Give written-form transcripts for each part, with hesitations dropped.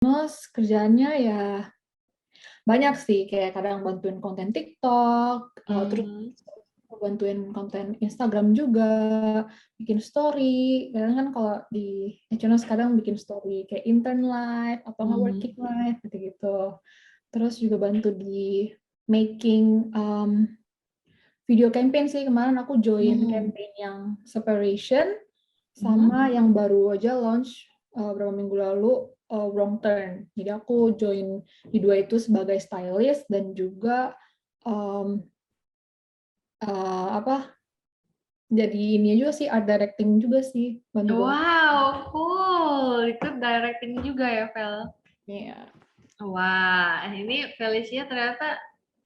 Terus kerjaannya ya banyak sih, kayak kadang bantuin konten TikTok, terus bantuin konten Instagram juga, bikin story. Kadang kan kalau di Echino's kadang bikin story kayak intern life atau nggak working life gitu-gitu. Terus juga bantu di making video campaign sih. Kemarin aku join campaign yang Separation sama yang baru aja launch beberapa minggu lalu, Wrong Turn. Jadi aku join di dua itu sebagai stylist dan juga jadi ini juga sih, art directing juga sih, bantu-bantu. Wow, cool. Itu directing juga ya, Vel? Iya. Wah, ini Felicia ternyata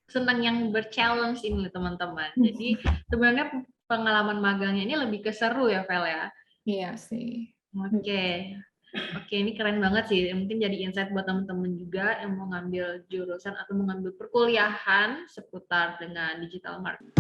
senang yang berchallenge ini teman-teman. Jadi sebenarnya pengalaman magangnya ini lebih keseru ya, Vel ya? Iya sih. Oke. Oke, ini keren banget sih. Mungkin jadi insight buat teman-teman juga yang mau ngambil jurusan atau mengambil perkuliahan seputar dengan digital marketing.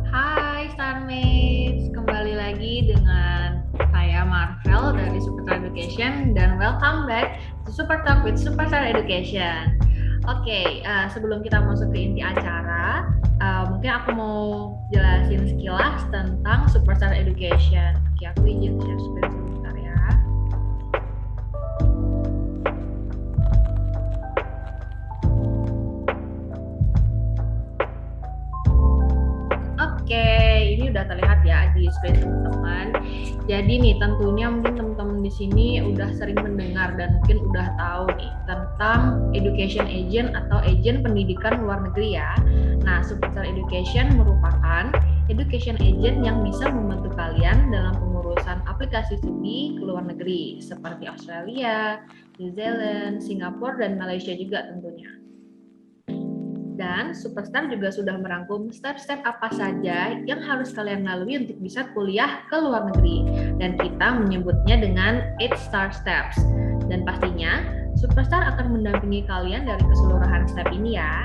Hai Starmates, kembali lagi dengan saya Marvel dari Superstar Education dan welcome back to Super Talk with Superstar Education. Oke, sebelum kita masuk ke inti acara, mungkin aku mau jelasin sekilas tentang Superstar Education. Oke, aku izin share screen sebentar ya. Oke, ini udah terlihat ya di screen teman-teman. Jadi nih tentunya mungkin teman-teman di sini udah sering mendengar dan mungkin udah tahu nih tentang education agent atau agent pendidikan luar negeri ya. Nah, Superstar Education merupakan education agent yang bisa membantu kalian dalam pengurusan aplikasi studi ke luar negeri seperti Australia, New Zealand, Singapura, dan Malaysia juga tentunya. Dan Superstar juga sudah merangkum step-step apa saja yang harus kalian lalui untuk bisa kuliah ke luar negeri. Dan kita menyebutnya dengan 8 Star Steps. Dan pastinya Superstar akan mendampingi kalian dari keseluruhan step ini ya.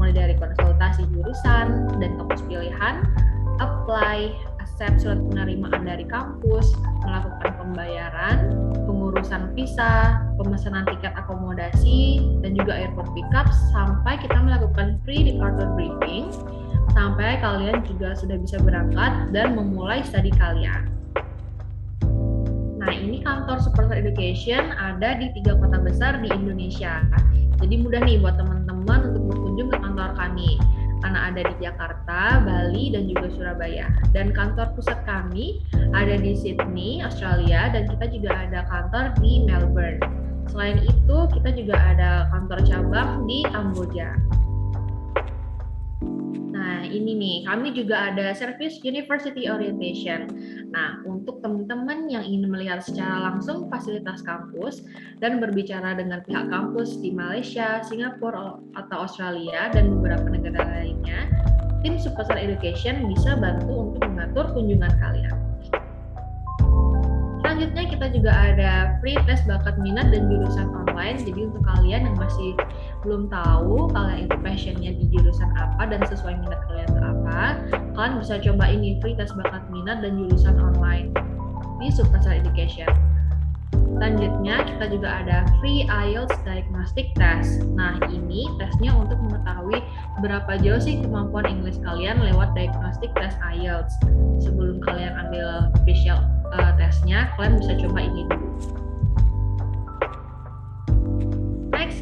Mulai dari konsultasi jurusan dan kampus pilihan, apply, accept surat penerimaan dari kampus, melakukan pembayaran, pengurusan visa, pemesanan tiket akomodasi, dan juga airport pickup sampai kita melakukan pre-departure briefing sampai kalian juga sudah bisa berangkat dan memulai studi kalian. Nah, ini kantor Superstar Education ada di 3 kota besar di Indonesia. Jadi mudah nih buat teman-teman untuk berkunjung ke kantor kami. Karena ada di Jakarta, Bali, dan juga Surabaya. Dan kantor pusat kami ada di Sydney, Australia, dan kita juga ada kantor di Melbourne. Selain itu, kita juga ada kantor cabang di Kamboja. Nah, ini nih, kami juga ada service University Orientation. Nah, untuk teman-teman yang ingin melihat secara langsung fasilitas kampus dan berbicara dengan pihak kampus di Malaysia, Singapura, atau Australia, dan beberapa negara lainnya, tim Superstar Education bisa bantu untuk mengatur kunjungan kalian. Selanjutnya kita juga ada free tes bakat minat dan jurusan online. Jadi untuk kalian yang masih belum tahu kalian itu passionnya di jurusan apa dan sesuai minat kalian itu apa, kalian bisa coba ini free tes bakat minat dan jurusan online di Superstar Education. Selanjutnya kita juga ada free IELTS diagnostic test. Nah, ini tesnya untuk mengetahui berapa jauh sih kemampuan English kalian lewat diagnostic test IELTS. Sebelum kalian ambil official tesnya, kalian bisa coba ini dulu. Next,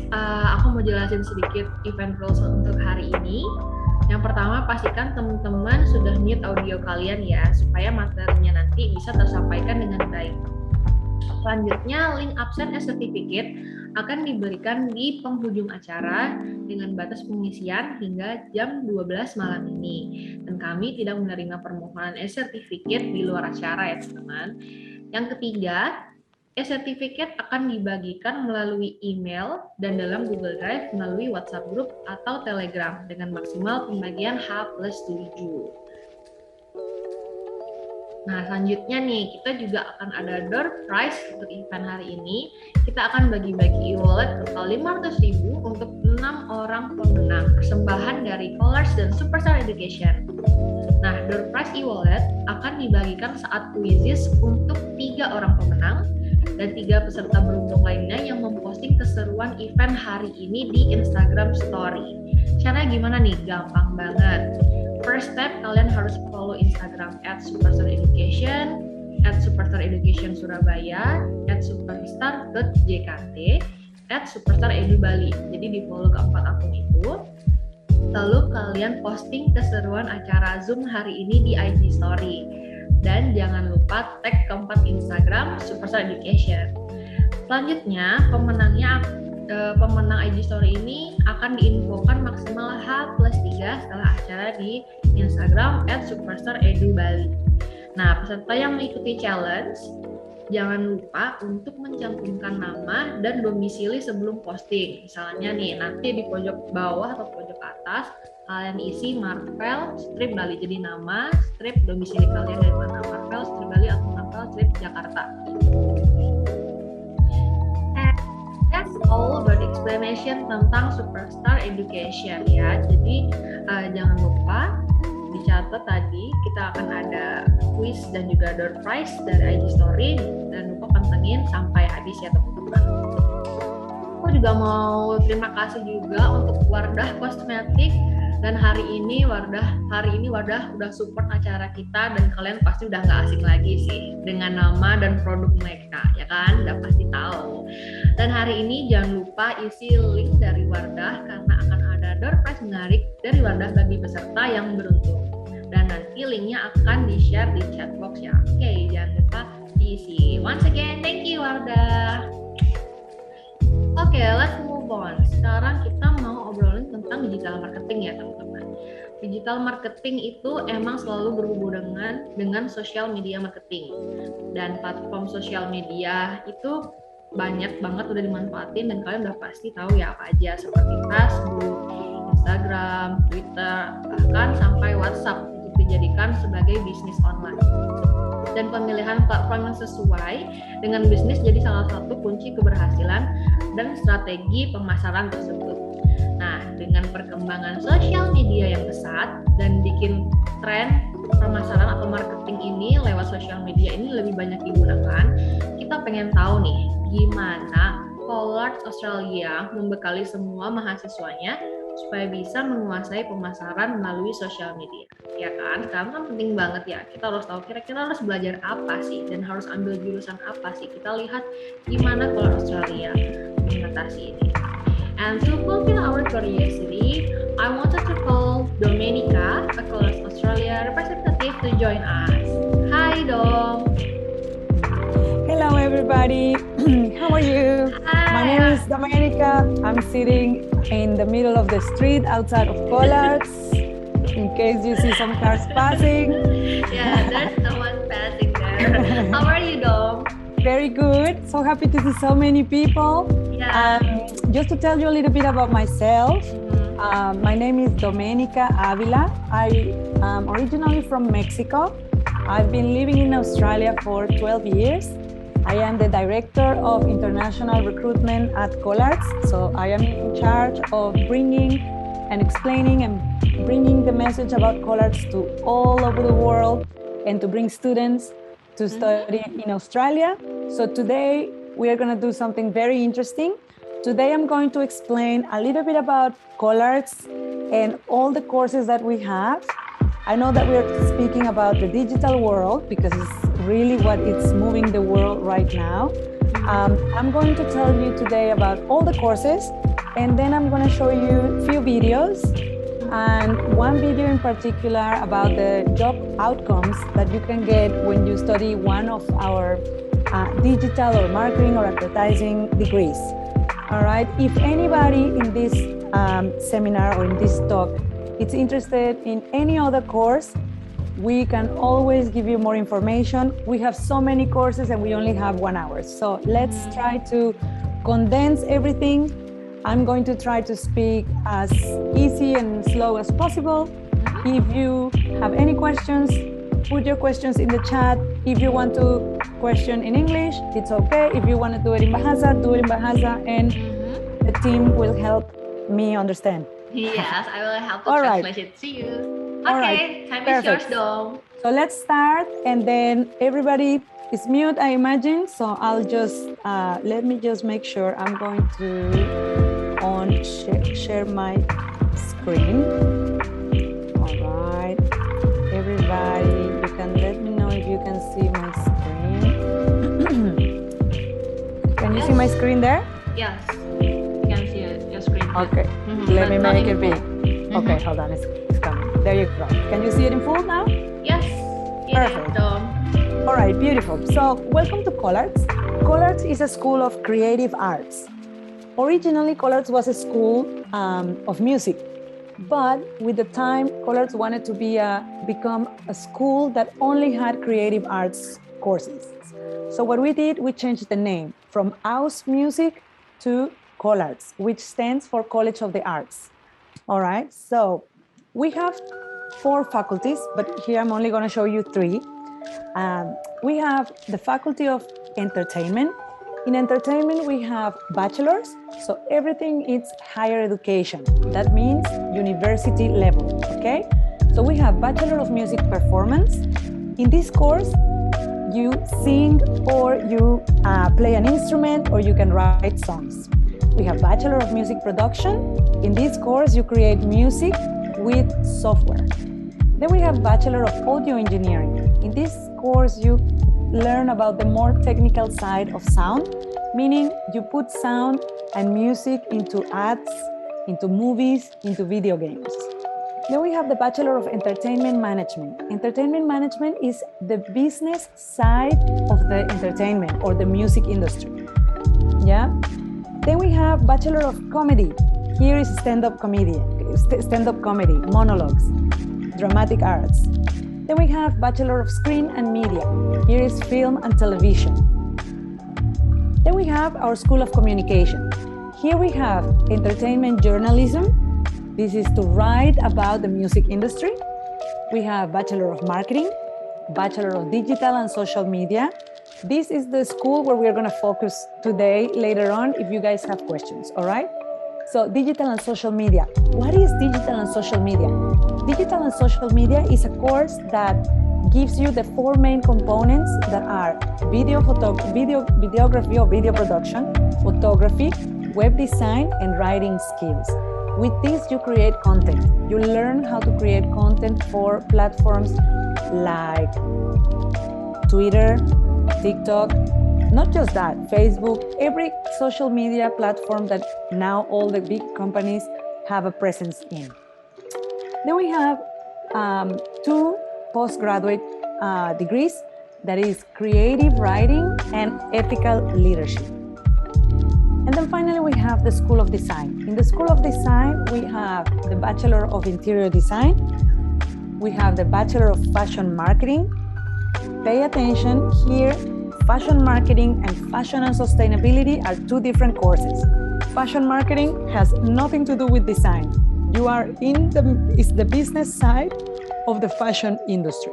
aku mau jelasin sedikit event rules untuk hari ini. Yang pertama, pastikan teman-teman sudah mute audio kalian ya, supaya materinya nanti bisa tersampaikan dengan baik. Selanjutnya, link absen as certificate akan diberikan di penghujung acara dengan batas pengisian hingga jam 12 malam ini. Dan kami tidak menerima permohonan e-certificate di luar acara ya teman-teman. Yang ketiga, e-certificate akan dibagikan melalui email dan dalam Google Drive melalui WhatsApp group atau Telegram dengan maksimal pembagian H+7. Nah, selanjutnya nih, kita juga akan ada door prize untuk event hari ini. Kita akan bagi-bagi wallet total 500.000 untuk 6 orang pemenang persembahan dari Colors dan Superstar Education. Nah, door prize e-wallet akan dibagikan saat quizzes untuk 3 orang pemenang dan 3 peserta beruntung lainnya yang memposting keseruan event hari ini di Instagram Story. Caranya gimana nih? Gampang banget. First step, kalian harus follow Instagram @superstareducation, @superstareducationsurabaya, @superstar.jkt, @superstaredubali. Jadi di follow keempat akun itu. Lalu kalian posting keseruan acara Zoom hari ini di IG Story. Dan jangan lupa tag keempat Instagram Superstar Education. Selanjutnya, pemenang IG Story ini akan diinfokan maksimal H+3 setelah acara di Instagram @superstaredubali. Nah, peserta yang mengikuti challenge, jangan lupa untuk mencantumkan nama dan domisili sebelum posting. Misalnya nih, nanti di pojok bawah atau pojok atas, kalian isi Marvel strip Bali. Jadi nama, strip, domisili kalian dari mana, Marvel strip Bali atau Marvel strip Jakarta. That's all about explanation tentang Superstar Education ya. Jadi jangan lupa dicatat tadi, kita akan ada quiz dan juga door prize dari IG Story, dan lupa pantengin sampai habis ya teman-teman. Aku juga mau terima kasih juga untuk Wardah Kosmetik, dan hari ini Wardah udah support acara kita, dan kalian pasti udah nggak asing lagi sih dengan nama dan produk mereka, ya kan? Udah pasti tahu. Dan hari ini jangan lupa isi link dari Wardah karena akan ada door prize menarik dari Wardah bagi peserta yang beruntung. Dan nanti linknya akan di-share di chat box ya. Oke, jangan lupa diisi. Once again, thank you Wardah. Oke, let's move on. Sekarang kita mau obrolin tentang digital marketing ya teman-teman. Digital marketing itu emang selalu berhubungan dengan social media marketing. Dan platform social media itu banyak banget udah dimanfaatin, dan kalian udah pasti tahu ya apa aja, seperti Facebook, Instagram, Twitter, bahkan sampai WhatsApp untuk dijadikan sebagai bisnis online. Dan pemilihan platform yang sesuai dengan bisnis jadi salah satu kunci keberhasilan dan strategi pemasaran tersebut. Nah, dengan perkembangan sosial media yang pesat dan bikin tren pemasaran atau marketing ini lewat sosial media ini lebih banyak digunakan, kita pengen tahu nih gimana Collards Australia membekali semua mahasiswanya supaya bisa menguasai pemasaran melalui sosial media, ya kan? Sekarang kan penting banget ya, kita harus tahu kira-kira harus belajar apa sih dan harus ambil jurusan apa sih. Kita lihat gimana Collards Australia mengatasi ini. And to fulfill our curiosity, I wanted to call Domenica, a Collards Australia representative, to join us. Hi Dom. Hello everybody, how are you? Hi. My name is Domenica. I'm sitting in the middle of the street outside of Collards, in case you see some cars passing. Yeah, there's no one passing there. How are you, Dom? Very good, so happy to see so many people. Yeah. Just to tell you a little bit about myself, my name is Domenica Avila. I am originally from Mexico. I've been living in Australia for 12 years. I am the Director of International Recruitment at Collards, so I am in charge of bringing and explaining and bringing the message about Collards to all over the world and to bring students to study in Australia. So today we are going to do something very interesting. Today I'm going to explain a little bit about Collards and all the courses that we have. I know that we're speaking about the digital world because it's really what is moving the world right now. I'm going to tell you today about all the courses, and then I'm going to show you a few videos, and one video in particular about the job outcomes that you can get when you study one of our digital or marketing or advertising degrees. All right, if anybody in this seminar or in this talk is interested in any other course, we can always give you more information. We have so many courses and we only have 1 hour. So let's try to condense everything. I'm going to try to speak as easy and slow as possible. If you have any questions, put your questions in the chat. If you want to question in English, it's okay. If you want to do it in Bahasa, do it in Bahasa, and the team will help me understand. Yes, I will help to All right. translate it to you. All right. time is yours Perfect. dong. So let's start, and then everybody is mute, I imagine. So I'll just let me just make sure I'm going to share my screen. All right, everybody, you can let me know if you can see my screen. Can you see my screen there? Yes, you can see your screen. Okay, let me make it big. Okay, hold on, it's coming. There you go. Can you see it in full now? Yes, Perfect. dong. All right, beautiful. So welcome to Collards. Collards is a school of creative arts. Originally, Collards was a school of music, but with the time, Collards wanted to become a school that only had creative arts courses. So what we did, we changed the name from Aus Music to Collards, which stands for College of the Arts. All right, so we have 4 faculties, but here I'm only going to show you 3. We have the Faculty of Entertainment. In entertainment, we have bachelors, so everything is higher education. That means university level, okay? So we have Bachelor of Music Performance. In this course, you sing or you play an instrument or you can write songs. We have Bachelor of Music Production. In this course, you create music with software. Then we have Bachelor of Audio Engineering. In this course, you learn about the more technical side of sound, meaning you put sound and music into ads, into movies, into video games. Then we have the Bachelor of Entertainment Management. Entertainment management is the business side of the entertainment or the music industry. Yeah. Then we have Bachelor of Comedy. Here is stand-up comedy, monologues, dramatic arts. Then we have Bachelor of Screen and Media. Here is film and television. Then we have our School of Communication. Here we have entertainment journalism. This is to write about the music industry. We have Bachelor of Marketing, Bachelor of Digital and Social Media. This is the school where we're going to focus today, later on, if you guys have questions, all right? So digital and social media. What is digital and social media? Digital and social media is a course that gives you the 4 main components that are videography or video production, photography, web design, and writing skills. With this, you create content. You learn how to create content for platforms like Twitter, TikTok, not just that, Facebook, every social media platform that now all the big companies have a presence in. Then we have 2 postgraduate degrees, that is creative writing and ethical leadership. And then finally, we have the School of Design. In the School of Design, we have the Bachelor of Interior Design. We have the Bachelor of Fashion Marketing. Pay attention here. Fashion marketing and fashion and sustainability are 2 different courses. Fashion marketing has nothing to do with design. You are it's the business side of the fashion industry.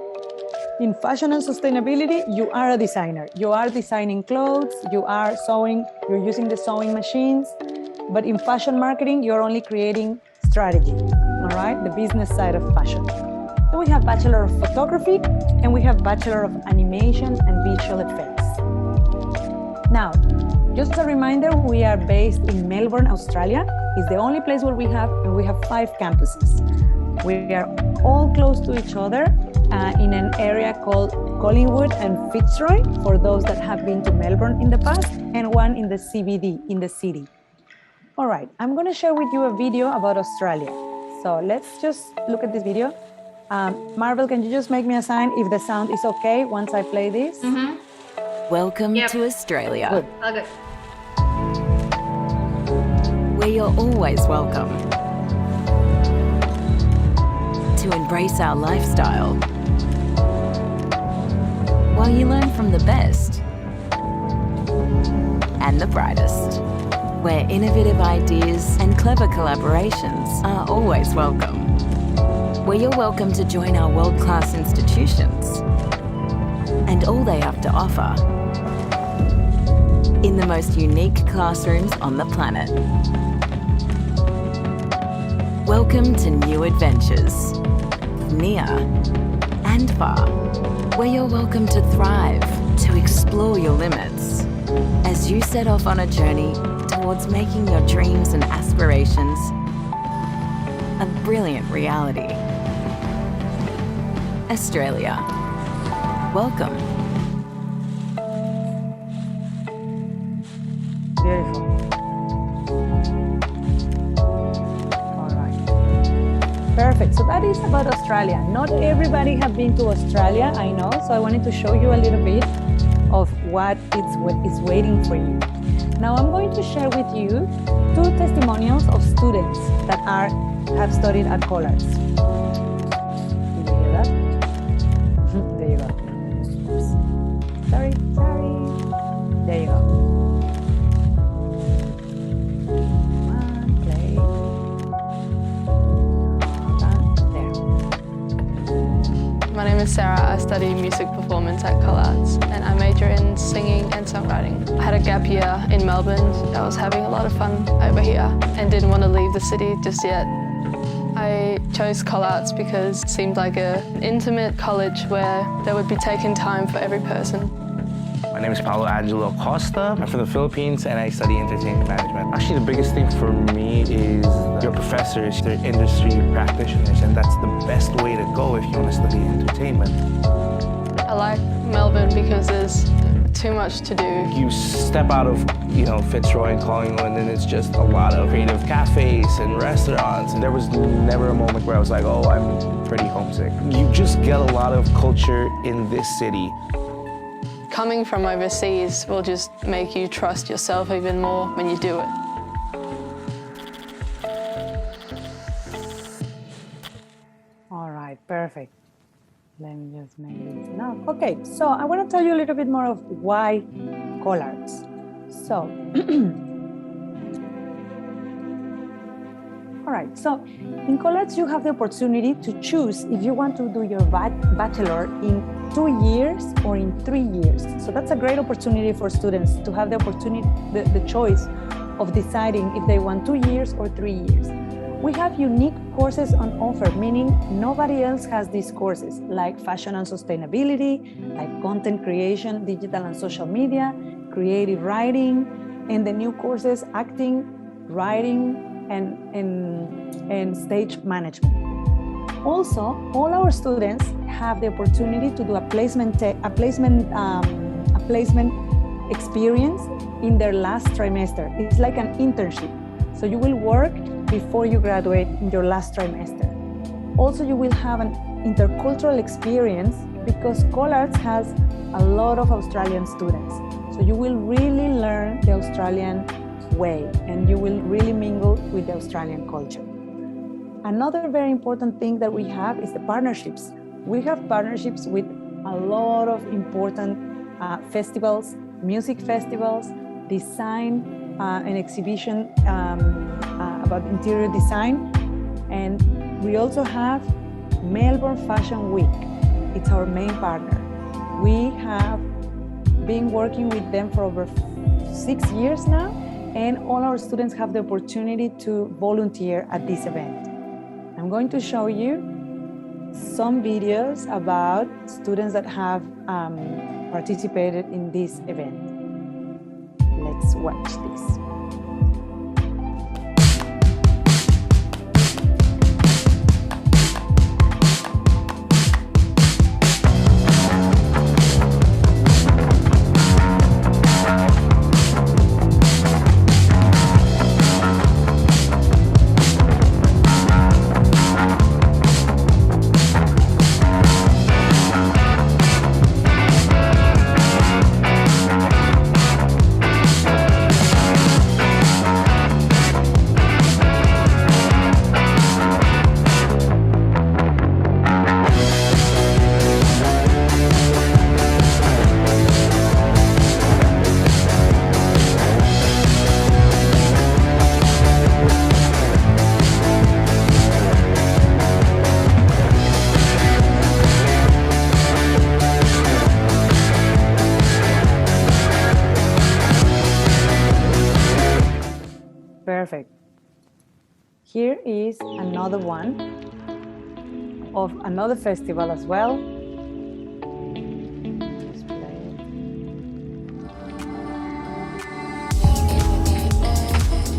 In fashion and sustainability, you are a designer. You are designing clothes, you are sewing, you're using the sewing machines. But in fashion marketing, you're only creating strategy, all right? The business side of fashion. Then we have Bachelor of Photography, and we have Bachelor of Animation and Visual Effects. Now, just a reminder, we are based in Melbourne, Australia. It's the only place where we have 5 campuses. We are all close to each other in an area called Collingwood and Fitzroy, for those that have been to Melbourne in the past, and one in the CBD, in the city. All right, I'm going to share with you a video about Australia. So let's just look at this video. Marvel, can you just make me a sign if the sound is okay once I play this? Mm-hmm. Welcome to Australia. Good. Okay. Where you're always welcome. To embrace our lifestyle. While you learn from the best and the brightest. Where innovative ideas and clever collaborations are always welcome. Where you're welcome to join our world-class institutions and all they have to offer in the most unique classrooms on the planet. Welcome to new adventures. near and far, where you're welcome to thrive, to explore your limits, as you set off on a journey towards making your dreams and aspirations a brilliant reality. Australia, welcome. Beautiful. All right. Perfect. So that is about Australia. Not everybody have been to Australia, I know. So I wanted to show you a little bit of what is waiting for you. Now I'm going to share with you 2 testimonials of students that have studied at Collards. Did you hear that? There you go. Oops. Sorry. There you go. My name is Sarah. I study music performance at Collards and I major in singing and songwriting. I had a gap year in Melbourne. I was having a lot of fun over here and didn't want to leave the city just yet. I chose Collards because it seemed like an intimate college where there would be taken time for every person. My name is Paulo Angelo Costa. I'm from the Philippines and I study entertainment management. Actually, the biggest thing for me is your professors, they're industry practitioners, and that's the best way to go if you want to study entertainment. I like Melbourne because there's too much to do. You step out of, Fitzroy and Collingwood, and it's just a lot of creative cafes and restaurants. And there was never a moment where I was like, oh, I'm pretty homesick. You just get a lot of culture in this city. Coming from overseas will just make you trust yourself even more when you do it. All right, perfect. Let me just make this now. Okay, so I want to tell you a little bit more of why Collards. So, all right, so in Collards you have the opportunity to choose if you want to do your bachelor in 2 years or in 3 years. So that's a great opportunity for students to have the opportunity, the choice of deciding if they want 2 years or 3 years. We have unique courses on offer, meaning nobody else has these courses, like fashion and sustainability, like content creation, digital and social media, creative writing, and the new courses, acting, writing, and stage management. Also, all our students have the opportunity to do a placement experience in their last trimester. It's like an internship. So you will work before you graduate in your last trimester. Also, you will have an intercultural experience because Collards has a lot of Australian students. So you will really learn the Australian way and you will really mingle with the Australian culture. Another very important thing that we have is the partnerships. We have partnerships with a lot of important festivals, music festivals, design and exhibition about interior design. And we also have Melbourne Fashion Week. It's our main partner. We have been working with them for over 6 years now, and all our students have the opportunity to volunteer at this event. I'm going to show you some videos about students that have participated in this event. Let's watch this. Perfect. Here is another one. of another festival as well.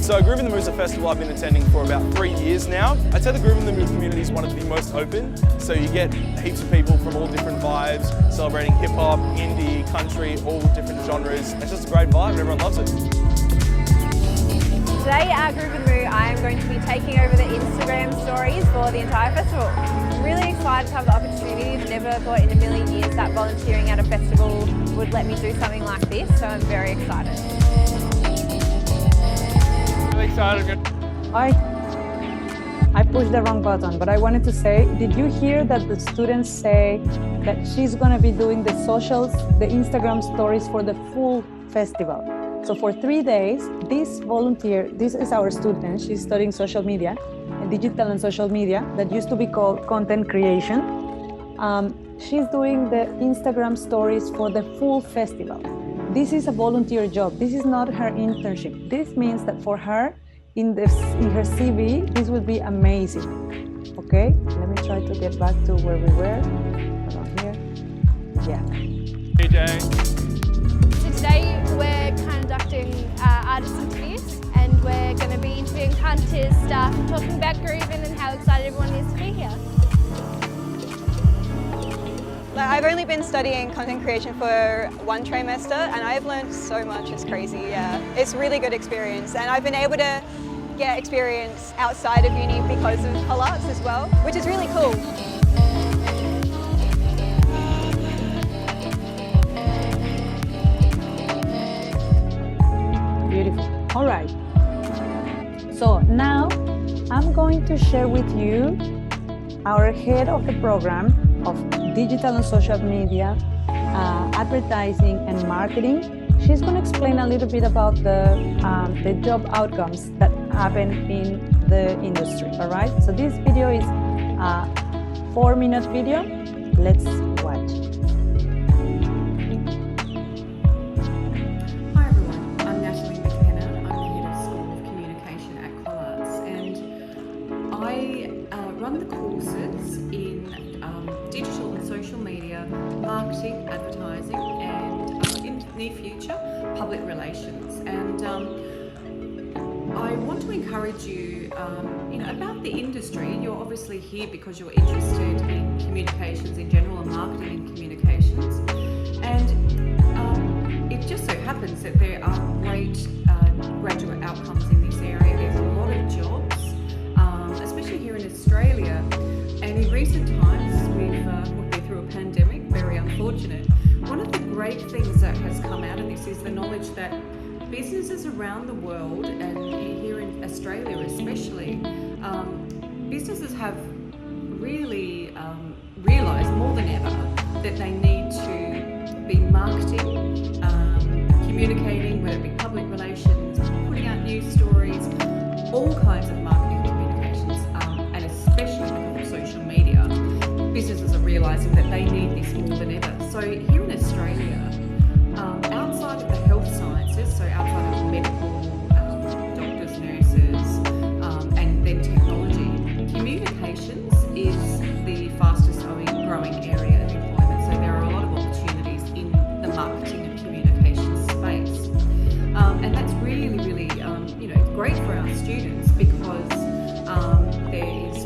So Groove in the Move is a festival I've been attending for about 3 years now. I'd say the Groove in the Move community is one of the most open. So you get heaps of people from all different vibes, celebrating hip hop, indie, country, all different genres. It's just a great vibe and everyone loves it. Today at Groove in the Move, I am going to be taking over the Instagram stories for the entire festival. I'm really excited to have the opportunity. Never thought in a million years that volunteering at a festival would let me do something like this, so I'm very excited. Excited. I pushed the wrong button, but I wanted to say, did you hear that the students say that she's going to be doing the socials, the Instagram stories for the full festival? So for 3 days, this volunteer, this is our student, she's studying social media, digital and social media, that used to be called content creation. She's doing the Instagram stories for the full festival. This is a volunteer job. This is not her internship. This means that for her, in her CV, this will be amazing. Okay, let me try to get back to where we were. Around here. Yeah. Hey, Jay. So today we're conducting artist interviews, and we're going to be interviewing hunters, staff, and talking about Groovin and how excited everyone is to be here. I've only been studying content creation for 1 trimester and I've learned so much, it's crazy, yeah. It's a really good experience and I've been able to get experience outside of uni because of ColArts as well, which is really cool. Beautiful. All right. So now I'm going to share with you our head of the program of digital and social media, advertising and marketing. She's going to explain a little bit about the job outcomes that happen in the industry, all right? So this video is a 4-minute video. Let's watch. Hi everyone, I'm Natalie McKenna. I'm the Head of School of Communication at ColArts and I run the courses in digital and social media, marketing, advertising, and in the near future, public relations. And I want to encourage you, about the industry. You're obviously here because you're interested in communications in general and marketing and communications. And it just so happens that there are great graduate outcomes in this area. There's a lot of jobs, especially here in Australia. And in recent times, we've been through a pandemic, very unfortunate. One of the great things that has come out of this is the knowledge that businesses around the world, and here in Australia especially, businesses have really realised more than ever that they need to be marketing, communicating, whether it be public relations, putting out news stories, all kinds of marketing communications, and especially with social media. Businesses are realising that they need this more than ever. So here in Australia, outside of the health sciences, so outside of medical, doctors, nurses, and then technology, communications is the fastest growing area of employment. So there are a lot of opportunities in the marketing and communications space. And that's really, really, great for our students because there's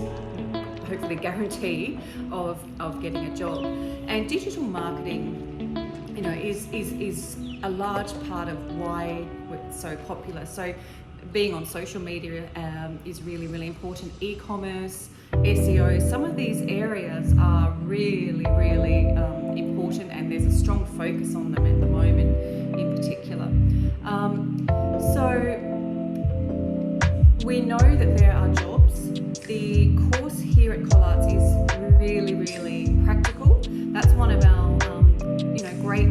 hopefully a guarantee of getting a job. And digital marketing, is a large part of why it's so popular. So being on social media is really, really important. E-commerce, SEO, some of these areas are really, really important and there's a strong focus on them at the moment in particular. So we know that there are jobs. The course here at ColArts is really, really practical. That's one of our great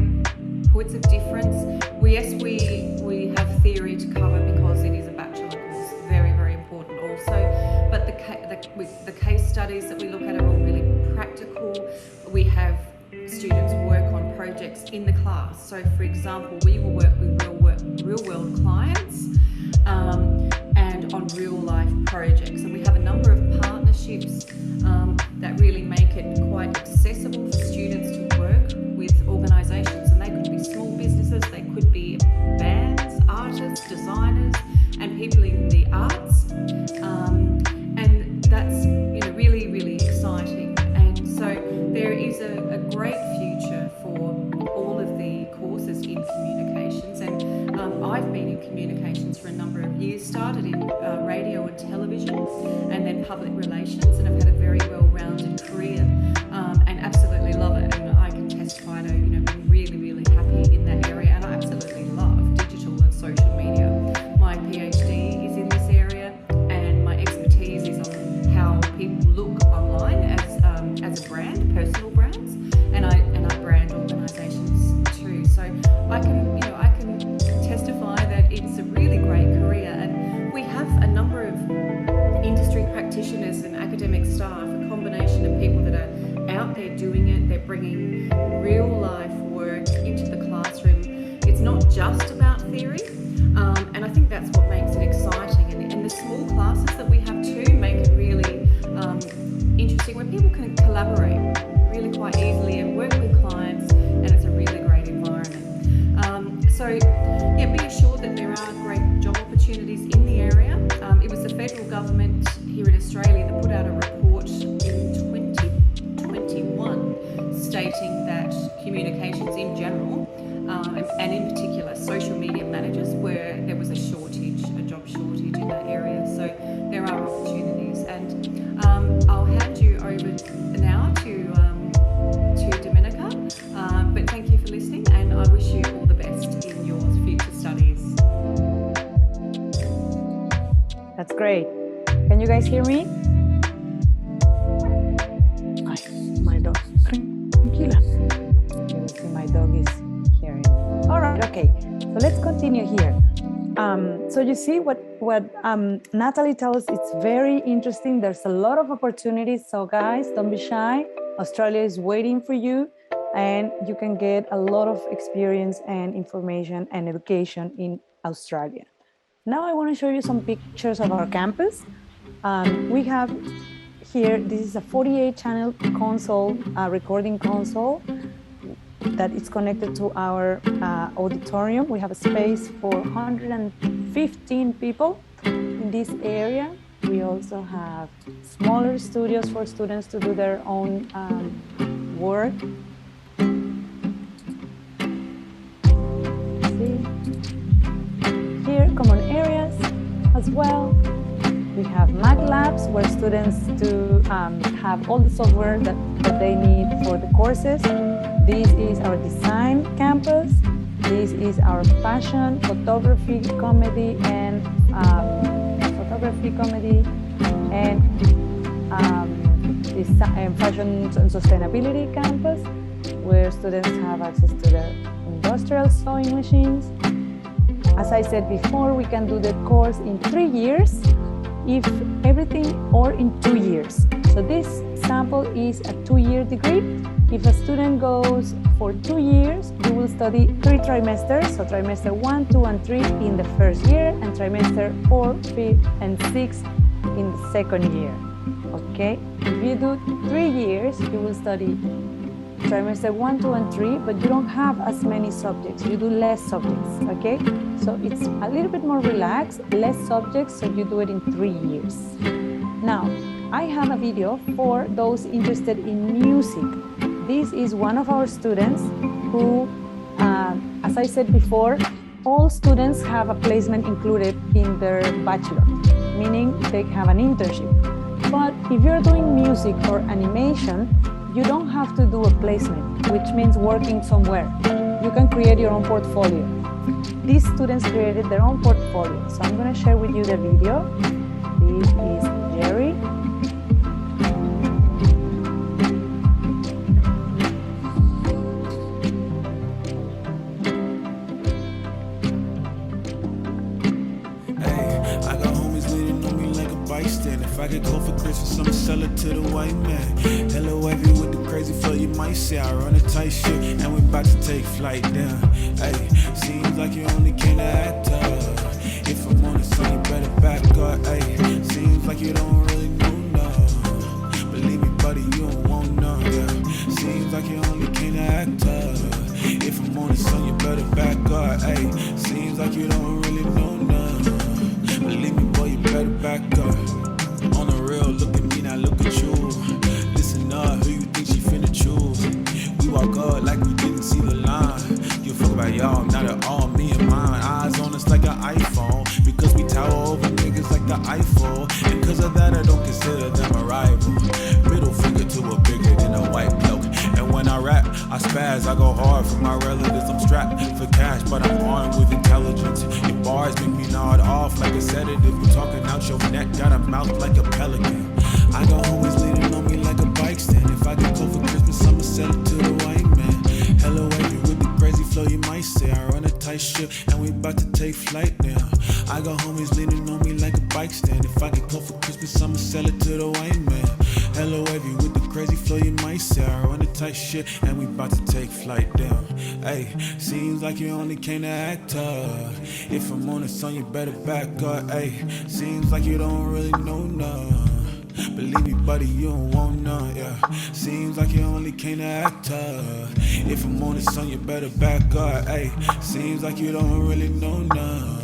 points of difference. We have theory to cover because it is a bachelor course, very, very important also. But the case studies that we look at are all really practical. We have students work on projects in the class. So for example, we will work with real world clients and and on real life projects. And we have a number of partnerships that really make it quite accessible for students to work with organisations, and they could be small businesses, they could be bands, artists, designers, and people in the arts, and that's really, really exciting. And so there is a great future for all of the courses in communications, and I've been in communications for a number of years, started in radio and television and then public relations, and I've had a very well-rounded career and absolutely love it, and I can testify to being really, really happy in that area, and I absolutely love digital and social media. My PhD is in this area, and my expertise is on how people look online as a brand, personal brands, and I brand organisations too. So I can testify that it's a really great career, and we have a number of industry practitioners and academic staff, a combination of people that are out there doing it. They're bringing real life work into the classroom. It's not just about theory, and I think that's what makes it exciting. And the small classes that we have too make it really interesting, where people can collaborate really quite easily and work with clients, and it's a really great environment. Be assured that there are great job opportunities in the area. It was the federal government here in Australia that put out a report in 2021 stating that communications in general, and in particular social media managers, where there was a job shortage in that area. So there are opportunities, and I'll hand you over now to Domenica, but thank you for listening, and I wish you all the best in your future studies. That's great. Can you guys hear me? My dog. Tranquila. You see my dog is hearing. All right. Okay. So let's continue here. So you see what Natalie tells us, it's very interesting. There's a lot of opportunities. So guys, don't be shy. Australia is waiting for you, and you can get a lot of experience and information and education in Australia. Now I want to show you some pictures of our campus. We have here, this is a 48-channel console, recording console that is connected to our auditorium. We have a space for 115 people in this area. We also have smaller studios for students to do their own work. Here, common areas as well. We have Mac Labs, where students do have all the software that they need for the courses. This is our design campus. This is our fashion, photography, comedy, and fashion and sustainability campus, where students have access to the industrial sewing machines. As I said before, we can do the course in 3 years, if everything, or in 2 years. So this sample is a 2-year degree. If a student goes for 2 years, you will study 3 trimesters. So trimester 1, 2, and 3 in the first year, and trimester 4, 5, and 6 in the second year. Okay? If you do 3 years, you will study trimester 1, 2, and 3, but you don't have as many subjects. You do less subjects, okay? So it's a little bit more relaxed, less subjects, so you do it in 3 years. Now, I have a video for those interested in music. This is one of our students who, as I said before, all students have a placement included in their bachelor, meaning they have an internship. But if you're doing music or animation, you don't have to do a placement, which means working somewhere. You can create your own portfolio. These students created their own portfolio. So I'm going to share with you the video. This is Jerry. If I could go for Christmas, I'ma sell it to the white man. Hello, wavy with the crazy flow, you might say I run a tight ship, and we about to take flight down. Hey, seems like you only came to act tough. If I'm on the scene, you better back up. you don't really know none. Believe me, buddy, you don't want none, yeah. Seems like you only came to act tough. If I'm on the sun, you better back up, ayy. Seems like you don't really know none. Believe me, boy, you better back up. On the real, look at me, now look at you. Listen up, who you think she finna choose? We walk up like we didn't see the line. You fuck about y'all, not at all, me and mine. Eyes on us like an iPhone, because we tower over niggas like the Eiffel. And cause of that, I don't consider them a rival. Middle finger to a bigger than a white cloak. And when I rap, I spaz, I go hard for my relatives. I'm strapped for cash, but I'm armed with intelligence. Your bars make me nod off like a sedative. You talking out your neck, got a mouth like a pelican. I got homies leaning on me like a bike stand. If I get cold for Christmas, I'ma sell it to the white man. Hello, wavy with the crazy flow, you might say. I run a tight ship and we about to take flight now. I got homies leaning on me like a bike stand. If I get cold for Christmas, I'ma sell it to the white man. Hello, wavy with the crazy flow, you might say. I run a tight shit and we about to take flight down. Hey, seems like you only came to act tough. If I'm on the sun, you better back up. Hey, seems like you don't really know none. Believe me, buddy, you don't want none, yeah. Seems like you only came to act tough. If I'm on the sun, you better back up, ayy. Seems like you don't really know none.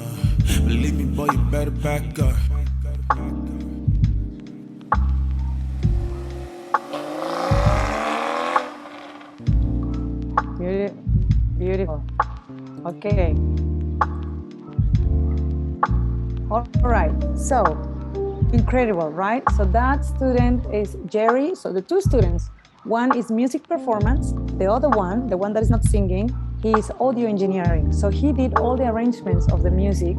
Believe me, boy, you better back up. Beautiful. Okay. All right. So, incredible, right? So that student is Jerry. So the two students, one is music performance, the other one, the one that is not singing, he is audio engineering. So he did all the arrangements of the music,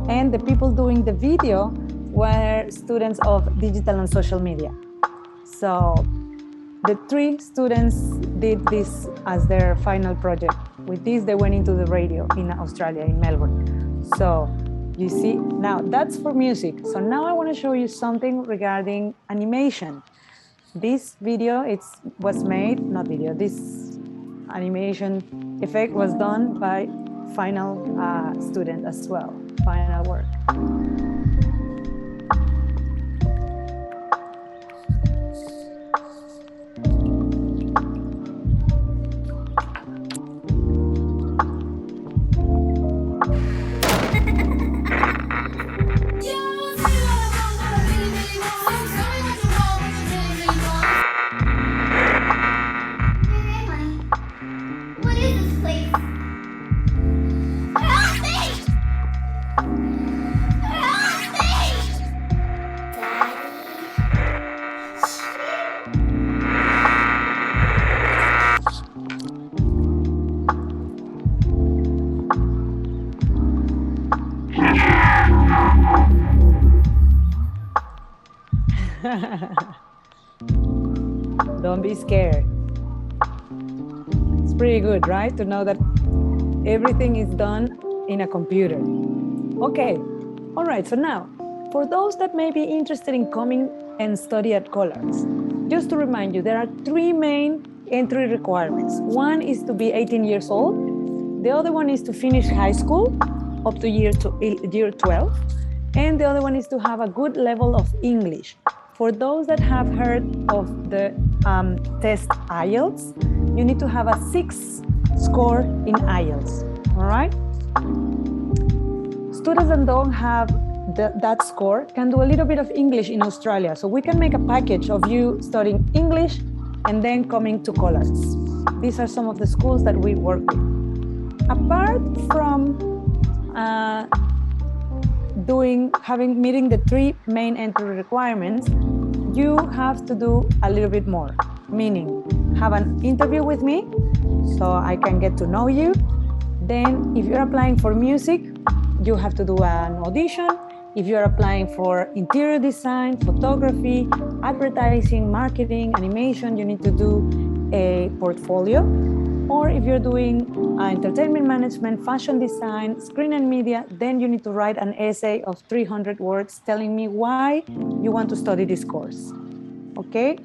and the people doing the video were students of digital and social media. So the three students did this as their final project. With this, they went into the radio in Australia, in Melbourne. So you see, now that's for music. So now I want to show you something regarding animation. This video, this animation effect was done by final student as well, final work. Don't be scared. It's pretty good, right? To know that everything is done in a computer. Okay, all right, so now, for those that may be interested in coming and study at Collards, just to remind you, there are three main entry requirements. One is to be 18 years old. The other one is to finish high school up to year 12. And the other one is to have a good level of English. For those that have heard of the test IELTS, you need to have a 6 score in IELTS, all right? Students that don't have that score can do a little bit of English in Australia. So we can make a package of you studying English and then coming to Collards. These are some of the schools that we work with. Apart from meeting the three main entry requirements, you have to do a little bit more, meaning have an interview with me so I can get to know you. Then if you're applying for music, you have to do an audition. If you're applying for interior design, photography, advertising, marketing, animation, you need to do a portfolio. Or if you're doing entertainment management, fashion design, screen and media, then you need to write an essay of 300 words telling me why you want to study this course. Okay?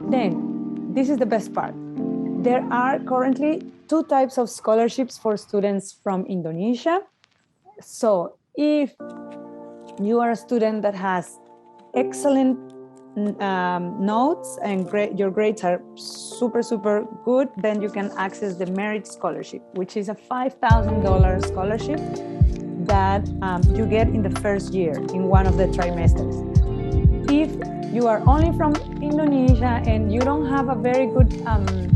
Then, this is the best part. There are currently 2 types of scholarships for students from Indonesia. So if you are a student that has excellent notes and your grades are super good, then you can access the Merit Scholarship, which is a $5,000 scholarship that you get in the first year in one of the trimesters. If you are only from Indonesia and you don't have a very good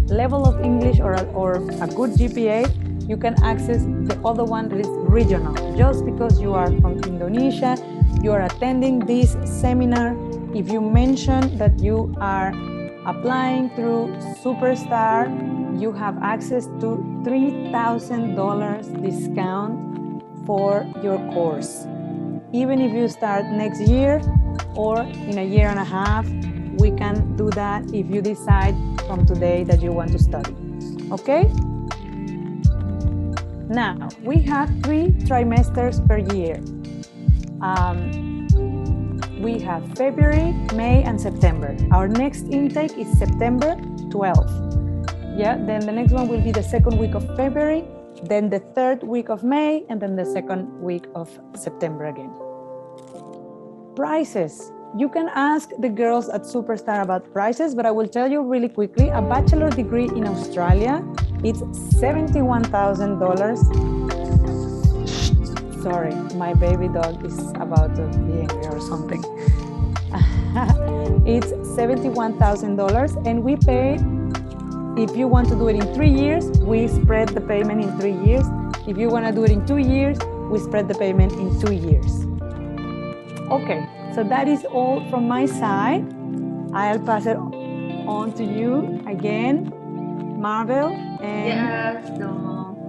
level of English or a good GPA, you can access the other one that is regional. Just because you are from Indonesia, you are attending this seminar, if you mention that you are applying through Superstar, you have access to $3,000 discount for your course. Even if you start next year or in a year and a half, we can do that if you decide from today that you want to study. Okay? Now, we have 3 trimesters per year. We have February, May, and September. Our next intake is September 12th. Yeah, then the next one will be the second week of February, then the third week of May, and then the second week of September again. Prices. You can ask the girls at Superstar about prices, but I will tell you really quickly, a bachelor degree in Australia, it's $71,000. Sorry, my baby dog is about to be angry or something. It's $71,000, and we pay, if you want to do it in 3 years, we spread the payment in 3 years. If you want to do it in 2 years, we spread the payment in 2 years. Okay, so that is all from my side. I'll pass it on to you again, Marvel. And yes, Dom.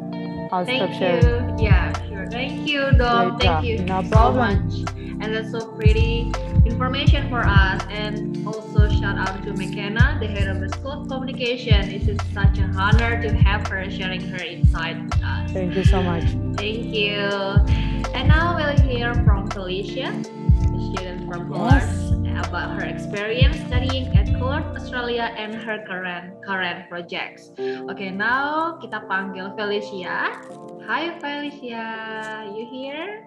I'll Thank stop sharing. you. Yeah, sure. Thank you, Dom. Thank you No so problem. much. And that's so pretty information for us. And also shout out to McKenna, the head of the School of Communication. It is such an honor to have her sharing her insight with us. Thank you so much. Thank you. And now we'll hear from Felicia, a student from Collards, about her experience studying at Collards, Australia, and her current projects. Okay, now kita panggil Felicia. Hi Felicia, you here?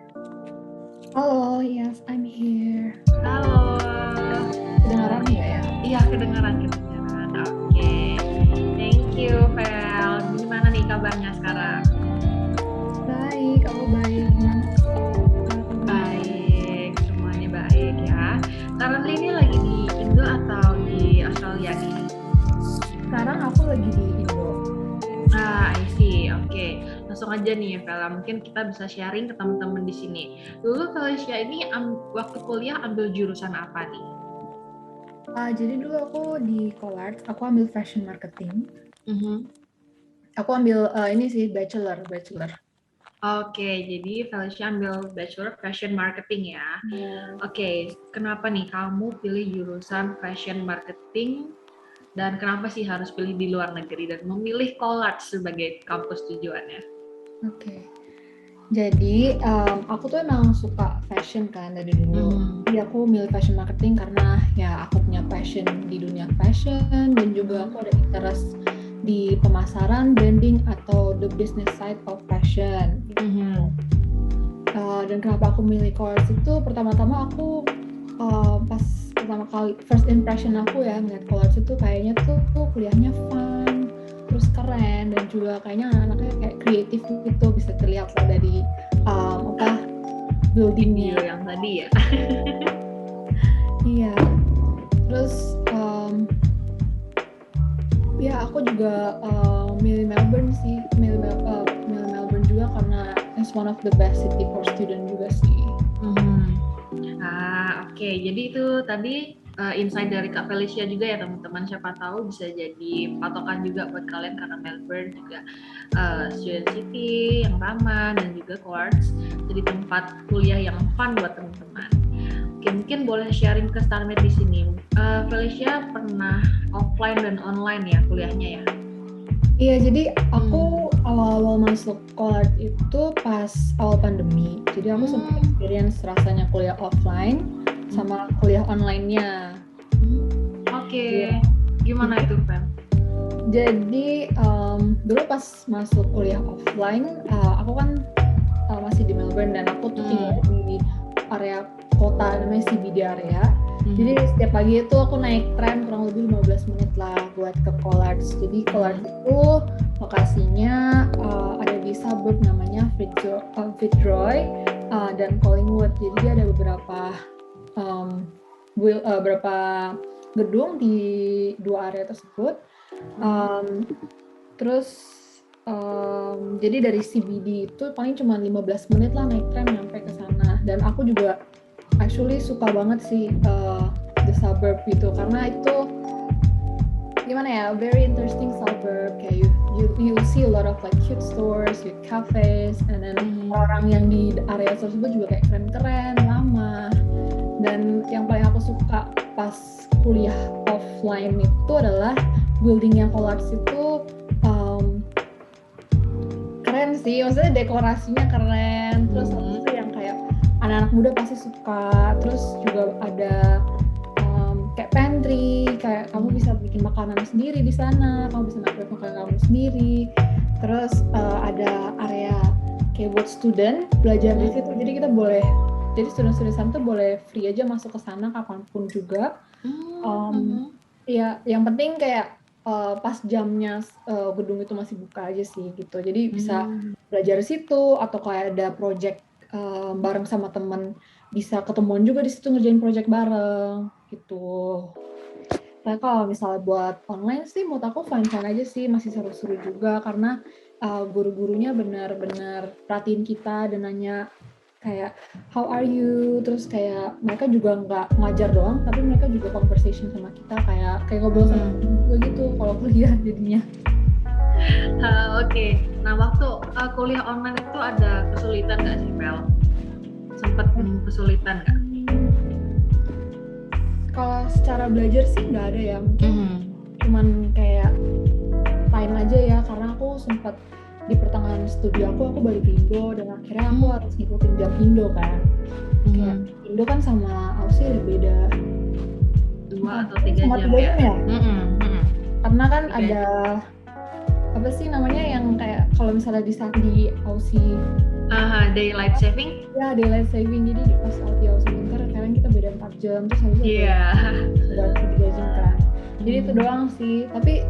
Halo, yes, I'm here. Halo. Kedengaran nggak ya? Iya, kedengaran. Oke, thank you Fel. Gimana nih kabarnya sekarang? Baik, aku baik. Gimana? Baik, semuanya baik ya. Currently ini lagi di Indo atau di Australia nih? Sekarang aku lagi di Indo. Ah, I see. Oke. Langsung aja nih, Vela. Mungkin kita bisa sharing ke teman-teman di sini. Dulu Felicia ini waktu kuliah ambil jurusan apa nih? Jadi dulu aku di Collards, aku ambil fashion marketing. Aku ambil ini sih bachelor. Oke, jadi Felicia ambil bachelor fashion marketing ya. Oke, kenapa nih kamu pilih jurusan fashion marketing? Dan kenapa sih harus pilih di luar negeri dan memilih Collards sebagai kampus tujuannya? Oke. Jadi aku tuh emang suka fashion kan dari dulu. Jadi aku milih fashion marketing karena ya aku punya passion di dunia fashion dan juga aku ada interest di pemasaran, branding atau the business side of fashion. Dan kenapa aku milih Collards itu pertama-tama aku pas pertama kali first impression aku ya ngeliat Collards itu kayaknya tuh kuliahnya fun, terus keren dan juga kayaknya anak-anaknya kayak kreatif gitu, bisa terlihat lah dari buildingnya yang tadi ya. Iya. Terus ya aku juga milih Melbourne sih, milih Melbourne juga karena it's one of the best city for student juga sih. Oke, jadi itu tadi insight dari Kak Felicia juga ya teman-teman, siapa tahu bisa jadi patokan juga buat kalian karena Melbourne juga student city yang ramah dan juga Collards jadi tempat kuliah yang fun buat teman-teman. Oke, mungkin boleh sharing ke StarMed di sini. Felicia pernah offline dan online ya kuliahnya ya? Iya, jadi aku awal-awal masuk Collards itu pas awal pandemi. Jadi aku sempat experience rasanya kuliah offline sama kuliah online-nya. Oke. Gimana itu, Fem? Jadi dulu pas masuk kuliah offline, aku kan masih di Melbourne dan aku tuh tinggal di area kota namanya CBD area. Jadi setiap pagi itu aku naik tram kurang lebih 15 menit lah buat ke Collards. Jadi Collards itu lokasinya ada di suburb namanya Fitzroy dan Collingwood. Jadi dia ada beberapa gedung di dua area tersebut. Jadi dari CBD itu paling cuma 15 menit lah naik tram nyampe ke sana. Dan aku juga actually suka banget sih the suburb itu karena itu gimana ya, very interesting suburb. Kayak you see a lot of like cute stores, cute cafes, and then orang yang di area tersebut juga kayak keren-keren, ramah. Dan yang paling aku suka pas kuliah offline itu adalah buildingnya Collards itu keren sih, maksudnya dekorasinya keren, terus itu yang kayak anak-anak muda pasti suka, terus juga ada kayak pantry, kayak kamu bisa bikin makanan sendiri di sana, kamu bisa make makanan kamu sendiri, terus ada area kayak buat student belajar di situ, jadi kita boleh, jadi student-student sana tuh boleh free aja masuk ke sana kapanpun juga. Ya, yang penting kayak pas jamnya gedung itu masih buka aja sih gitu, jadi bisa belajar di situ atau kayak ada project bareng sama temen bisa ketemuan juga di situ ngerjain project bareng gitu. Nah kalau misalnya buat online sih menurut aku fine-fine aja sih, masih seru-seru juga karena guru-gurunya benar-benar perhatiin kita dan nanya kayak how are you, terus kayak mereka juga nggak ngajar doang tapi mereka juga conversation sama kita kayak ngobrol sama gue gitu kalau kuliah jadinya. Oke. Nah waktu kuliah online itu ada kesulitan nggak sih Pel? Sempet kesulitan nggak? Kalau secara belajar sih nggak ada ya, mungkin cuman kayak time aja ya karena aku sempat di pertengahan studi aku balik ke Indo dan akhirnya aku harus ngikutin jam Indo kan. Kayak Indo kan sama Aussie ada beda 2 atau 3 jam ya. Karena kan ada apa sih namanya yang kayak kalau misalnya di Aussie daylight saving? Ya, daylight saving. Jadi pas di Aussie winter kadang kita beda 4 jam terus habis itu udah 3 jam kan. Jadi itu doang sih. Tapi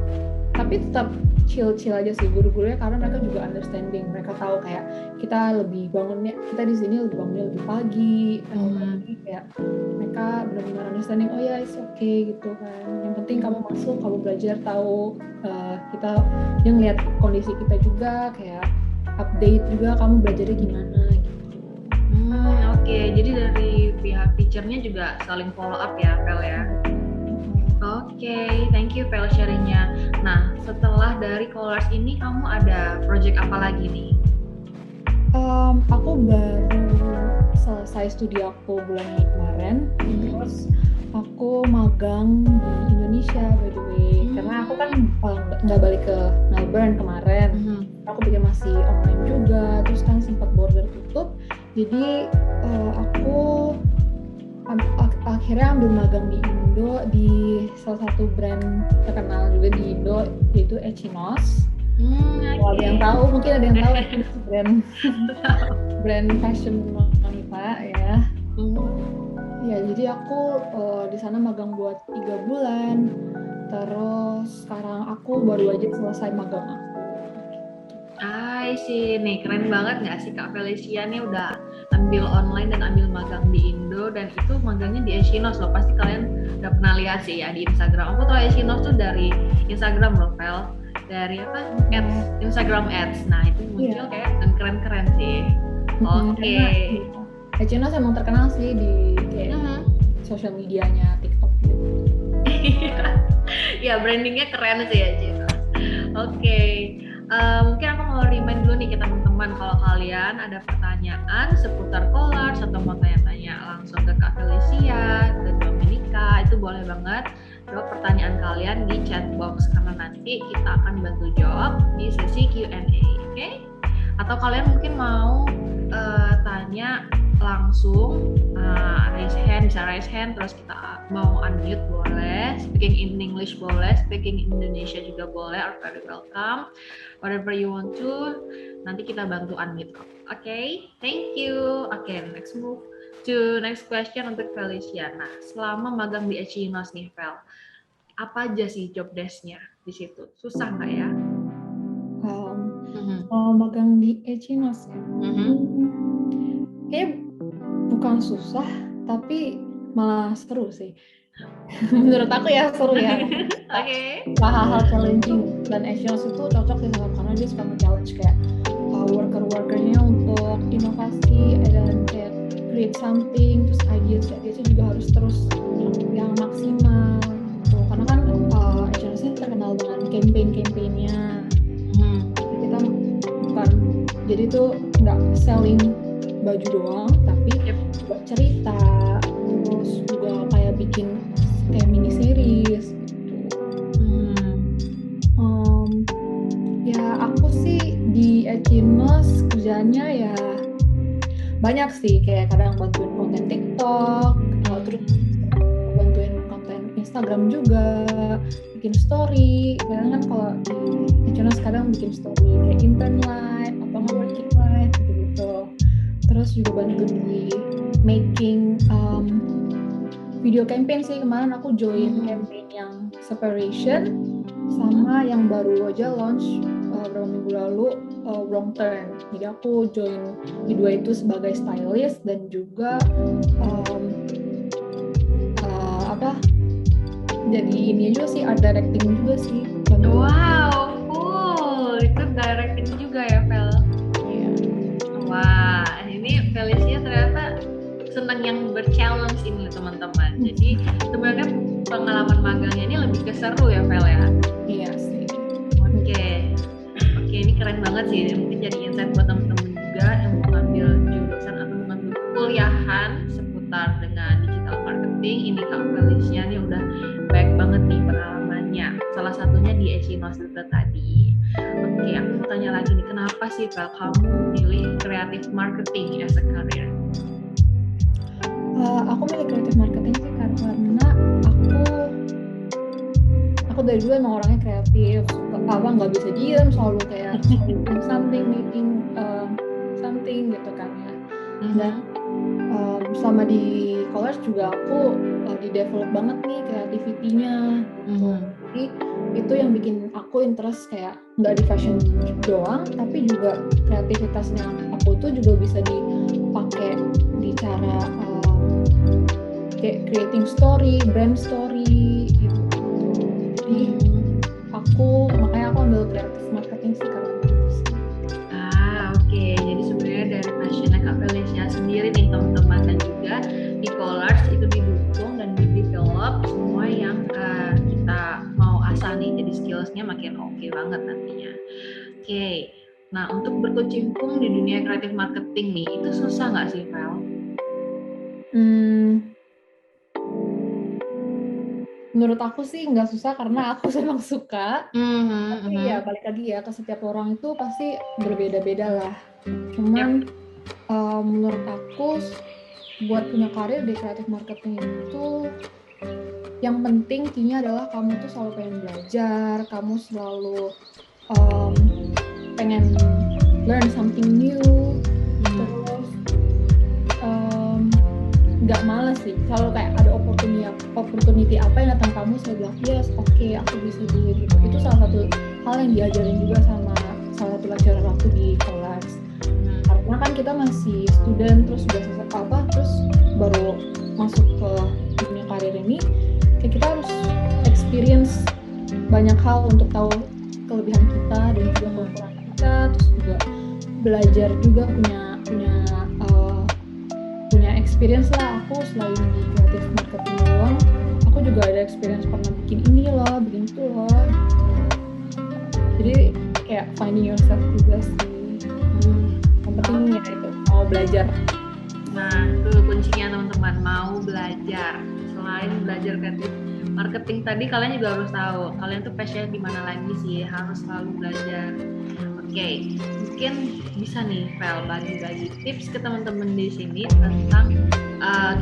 tetap chill aja sih guru-gurunya karena mereka juga understanding. Mereka tahu kayak kita di sini bangunnya lebih pagi. Jadi kayak mereka benar-benar understanding. Oh ya, it's okay gitu kan. Yang penting kamu masuk, kamu belajar, tahu kita yang lihat kondisi kita juga kayak update juga kamu belajarnya gimana gitu. Oke, jadi dari pihak teachernya juga saling follow up ya, Pel ya. Oke, thank you Pel sharingnya. Nah, setelah dari Collards ini kamu ada project apa lagi nih? Aku baru selesai studi aku bulan Mei kemarin, terus aku magang di Indonesia by the way, karena aku kan nggak balik ke Melbourne kemarin, aku pikir masih online juga, terus kan sempat border tutup, jadi aku akhirnya ambil magang di Indo di salah satu brand terkenal juga di Indo yaitu Echinos. Kalau ada yang tahu, mungkin ada yang tahu itu brand fashion wanita ya. Ya jadi aku di sana magang buat 3 bulan. Terus sekarang aku baru aja selesai magang aku. Sih, nih keren banget nggak sih Kak Felicia nih udah ambil online dan ambil magang di Indo dan itu magangnya di Echinos loh, pasti kalian udah pernah lihat sih ya di Instagram. Aku tahu Echinos tuh dari Instagram loh, Pel, dari apa? Instagram ads. Nah itu muncul kayak dan keren-keren sih. Oke. Echinos emang terkenal sih di kayak sosial medianya TikTok gitu. Ya brandingnya keren sih Echinos. Oke. Mungkin aku mau remind dulu nih ke teman-teman kalau kalian ada pertanyaan seputar Collards atau mau tanya-tanya langsung ke Kak Felicia, ke Domenica, itu boleh banget drop pertanyaan kalian di chat box karena nanti kita akan bantu jawab di sesi Q&A, oke? Atau kalian mungkin mau tanya langsung, bisa raise hand, terus kita mau unmute boleh, speaking in English boleh, speaking in Indonesia juga boleh, are very welcome. Whatever you want to, nanti kita bantu unmute. Okay, thank you. Okay, next move to next question untuk Felicia. Nah, selama magang di Echinos nih, Fel, apa aja sih job desk-nya di situ? Susah nggak ya? Magang di Echinos ya, kayaknya bukan susah, tapi malah seru sih. Menurut aku ya seru ya. Oke. Hal-hal challenging, dan Echinos itu cocok sih sama karena dia suka nge-challenge kayak worker-workernya untuk inovasi dan kayak create something, terus ideas juga harus terus yang maksimal gitu. Karena kan Echinos ini terkenal dengan campaign-campaignnya. Kita bukan, jadi tuh nggak selling baju doang, tapi juga cerita, terus juga kayak bikin kayak mini series gitu. Ya aku sih di Echinos kerjanya ya banyak sih, kayak kadang bantuin konten TikTok, terus bantuin konten Instagram juga, bikin story. Kadang kan kalau di Echinos kadang bikin story kayak intern live atau working live gitu-gitu. Terus juga bantu di making video campaign sih. Kemarin aku join campaign yang Separation sama yang baru aja launch beberapa minggu lalu, Wrong Turn. Jadi aku join di dua itu sebagai stylist dan juga jadi ini juga sih, art directing juga sih. Wow, cool. Itu directing juga ya, Fel? Iya. Wah, ini Felicia ternyata senang yang ber-challenge ini teman-teman. Jadi sebenarnya pengalaman magangnya ini lebih ke seru ya, Fel ya? Iya sih. Oke, ini keren banget sih. Mungkin jadi insight buat teman-teman juga yang mau ngambil jurusan atau mau ngambil kuliahan seputar dengan digital marketing. Ini Kak Felicia nih udah baik banget nih pengalamannya. Salah satunya di Echinos juga tadi. Oke, aku mau tanya lagi nih, kenapa sih Fel kamu pilih creative marketing as a career? Aku milih creative marketing sih karena aku dari dulu emang orangnya kreatif, nggak bisa diem, selalu kayak making something gitu kan ya. Dan selama di college juga aku lagi develop banget nih kreativitinya gitu. Jadi itu yang bikin aku interest, kayak nggak di fashion doang, tapi juga kreativitasnya aku tuh juga bisa dipakai di cara kayak creating story, brand story gitu. Jadi makanya aku ambil creative marketing sih karena itu sih. Oke. Jadi sebenarnya dari passionnya Kak Felicia sendiri nih teman-teman, dan juga di Colors itu didukung dan di-develop semua yang kita mau asah nih, jadi skills-nya makin oke banget nantinya. Oke. Nah, untuk berkecimpung di dunia creative marketing nih, itu susah nggak sih, Fel? Menurut aku sih nggak susah karena aku memang suka. Tapi ya balik lagi ya, ke setiap orang itu pasti berbeda-beda lah. Cuman menurut aku buat punya karir di creative marketing itu yang penting key-nya adalah kamu tuh selalu pengen belajar, kamu selalu pengen learn something new, terus nggak males sih. Kalau kayak ada opportunity apa yang datang kamu, saya bilang yes, oke, aku bisa do it gitu. Itu salah satu hal yang diajarin juga sama salah satu lecturer aku di kelas. Karena kan kita masih student, terus udah selesai terus baru masuk ke dunia karir ini, kayak kita harus experience banyak hal untuk tahu kelebihan kita dan juga kekurangan kita, terus juga belajar juga punya experience lah. Aku selain di creative marketing doang, aku juga ada experience pernah bikin ini loh, bikin itu loh. Jadi kayak finding yourself juga sih. Yang penting ya itu mau belajar. Nah, itu kuncinya teman-teman, mau belajar. Selain belajar kreatif marketing tadi, kalian juga harus tahu kalian tuh passion di mana lagi sih, harus selalu belajar. Oke, mungkin bisa nih Fel bagi-bagi tips ke teman-teman di sini tentang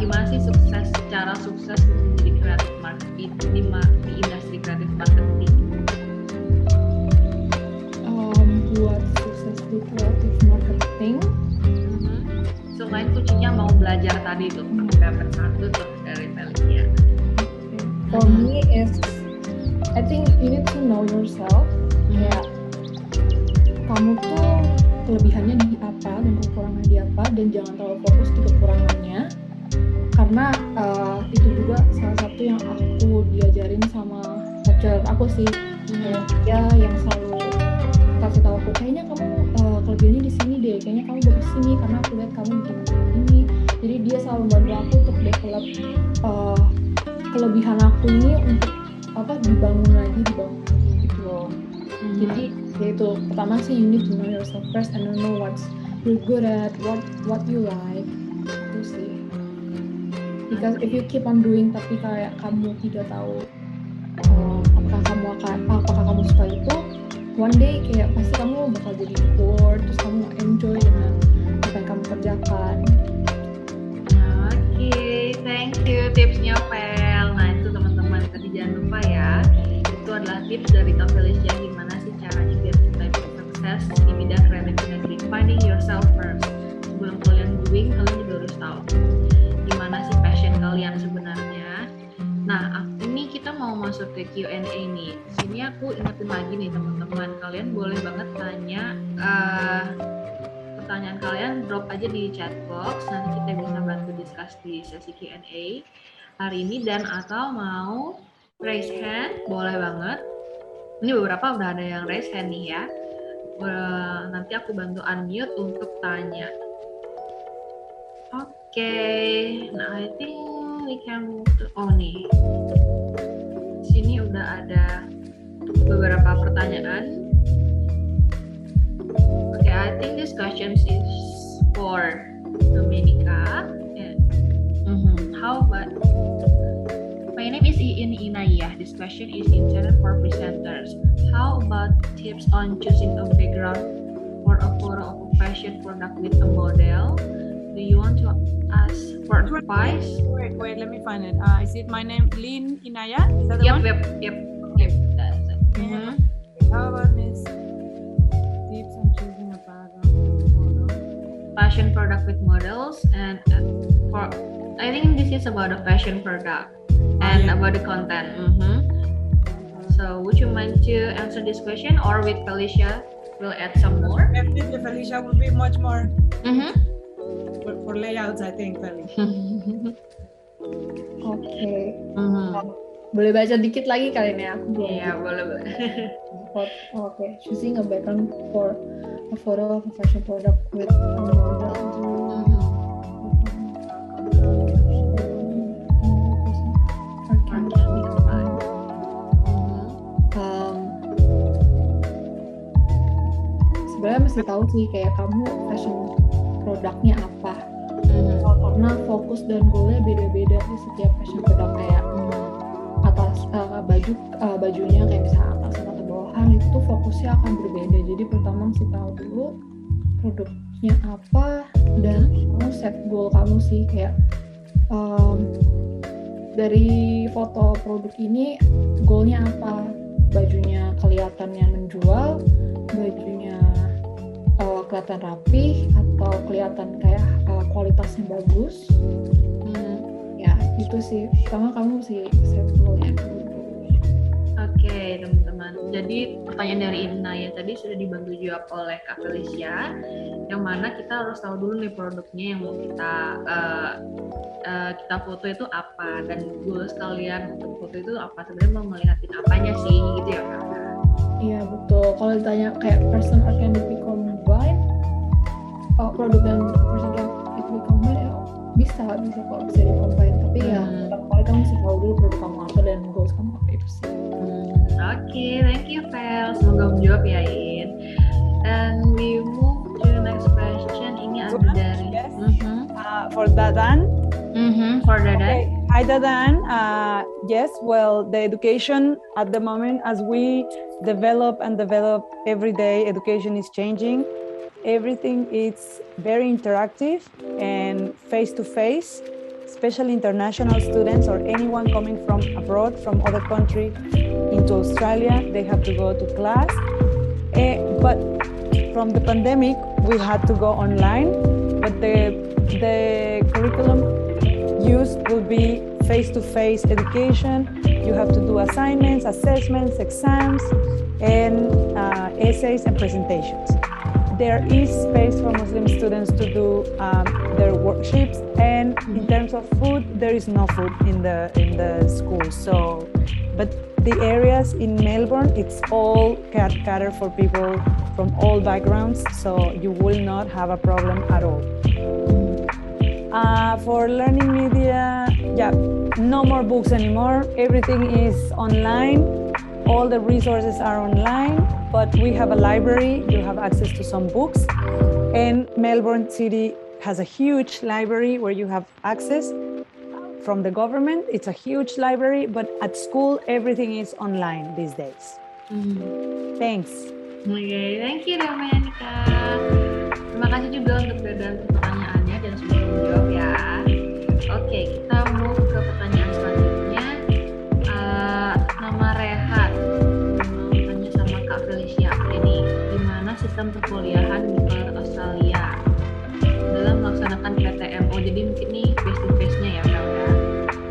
gimana sih secara sukses menjadi kreatif marketing di industri kreatif marketing. Buat sukses di kreatif marketing, selain kuncinya mau belajar belajar tadi tuh dapat satu tuh dari Felicia. For me is I think you need to know yourself. Kayak kamu tuh kelebihannya di apa dan kekurangannya di apa, dan jangan terlalu fokus di kekurangannya, karena itu juga salah satu yang aku diajarin sama lecturer aku sih. Dia yang selalu kasih tahu aku, kayaknya kamu kelebihannya di sini deh, kayaknya kamu bagus sini karena aku lihat kamu begini. Jadi dia selalu bantu aku untuk develop kelebihan aku ini untuk dibangun lagi gitu loh. Jadi yaitu pertama sih, you need to know yourself first and know what you're good at, what you like, itu sih. Because if you keep on doing tapi kayak kamu tidak tahu apakah kamu suka itu, one day kayak pasti kamu bakal jadi bored, terus kamu gak enjoy dengan apa yang kamu kerjakan. Oke, thank you tipsnya Pel. Nah itu teman-teman, tadi jangan lupa ya, itu adalah tips dari Kak Felicia gimana sih caranya biar kita bisa sukses di bidang kreatif negeri. Finding yourself first. Sebelum kalian doing, kalian juga harus tahu gimana sih passion kalian sebenarnya. Nah, ini kita mau masuk ke Q&A nih. Sini aku ingetin lagi nih teman-teman, kalian boleh banget tanya pertanyaan kalian, drop aja di chat box, nanti kita bisa bantu discuss di sesi Q&A hari ini, dan atau mau raise hand, boleh banget. Ini beberapa udah ada yang raise hand nih ya. Nanti aku bantu unmute untuk tanya. Oke, nah I think we can move to nih. Sini udah ada beberapa pertanyaan. Okay, I think this question is for Domenica. Yeah. How about? My name is Inayah. This question is intended for presenters. How about tips on choosing a background for a photo of a fashion product with a model? Do you want to ask for advice? Wait, let me find it. Is it my name, Lynn Inaya? Is that the one? Yep. That's it. How about Miss tips on choosing a background photo? Fashion product with models, and for I think this is about a fashion product and about the content. So would you mind to answer this question, or with Felicia we'll add some more? Definitely Felicia will be much more for layouts, I think, Felicia. Oke. Boleh baca dikit lagi kali ini aku belum. Iya, boleh. Okay. Choosing a background for a photo of a fashion product with a model. Sebenarnya mesti tahu sih kayak kamu fashion produknya apa. Karena fokus dan goalnya beda-beda di setiap fashion produk. Kayak atas bajunya kayak misalnya atasan atau bawahan, itu fokusnya akan berbeda. Jadi pertama mesti tahu dulu produknya apa, dan kamu set goal kamu sih kayak dari foto produk ini goalnya apa, bajunya kelihatannya menjual, bajunya kelihatan rapih, atau kelihatan kayak kualitasnya bagus. Ya itu sih, pertama kamu sih set goalnya dulu. Oke, teman-teman. Jadi pertanyaan dari Inaya tadi sudah dibantu jawab oleh Kak Felicia. Yang mana kita harus tahu dulu nih produknya yang mau kita foto itu apa, dan goals kalian untuk foto itu apa, sebenarnya mau ngeliatin apanya sih gitu ya Kak? Iya betul. Kalau ditanya kayak person or can it be combined, produk dan person can it be combined, ya bisa kok, bisa di combine. Tapi ya pertama kamu mesti tahu dulu produk kamu apa dan goals kamu apa itu sih. Oke, thank you Fel. Semoga menjawab ya In. And we move to the next question. Ini ada dari for Dadan. For Dadan. Okay. Hi Dadan. Yes, well, the education at the moment, as we develop every day, education is changing. Everything is very interactive and face-to-face, especially international students or anyone coming from abroad, from other country into Australia, they have to go to class. But from the pandemic, we had to go online. But the the curriculum used will be face-to-face education. You have to do assignments, assessments, exams, and essays and presentations. There is space for Muslim students to do their workshops, and in terms of food, there is no food in the school. So, but the areas in Melbourne, it's all catered for people from all backgrounds, so you will not have a problem at all. For learning media, no more books anymore. Everything is online. All the resources are online, but we have a library. You have access to some books. And Melbourne City has a huge library where you have access from the government. It's a huge library, but at school, everything is online these days. Thanks. Okay, thank you Domenica. Terima kasih juga untuk pertanyaannya dan sudah menjawab ya. Oke, kita mau ke pertanyaan selanjutnya. Nama Rehat mau tanya sama Kak Felicia. Jadi, gimana sistem perkuliahan di Australia dalam melaksanakan PTM? Oh, jadi mungkin nih face to face-nya ya, Kak ya.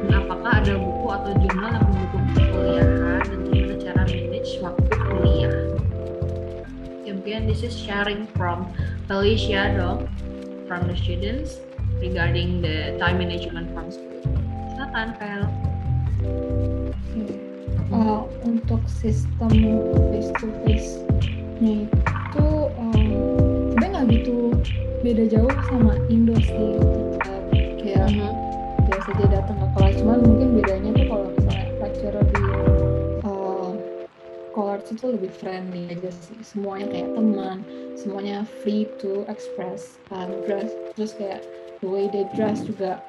Nah, apakah ada buku atau jurnal yang mendukung perkuliahan dan gimana cara manage waktu kuliah? Mungkin this is sharing from Felicia dong, from the students regarding the time management from school. Silakan, Fel. Untuk sistem face-to-face-nya itu sebenarnya nggak gitu beda jauh sama Indo sih. Kayak biasa aja datang ke kelas, cuman mungkin bedanya tuh kalau misalnya lecturer di Collards itu lebih friendly aja sih. Semuanya kayak teman, semuanya free to express dress. Terus kayak the way they dress juga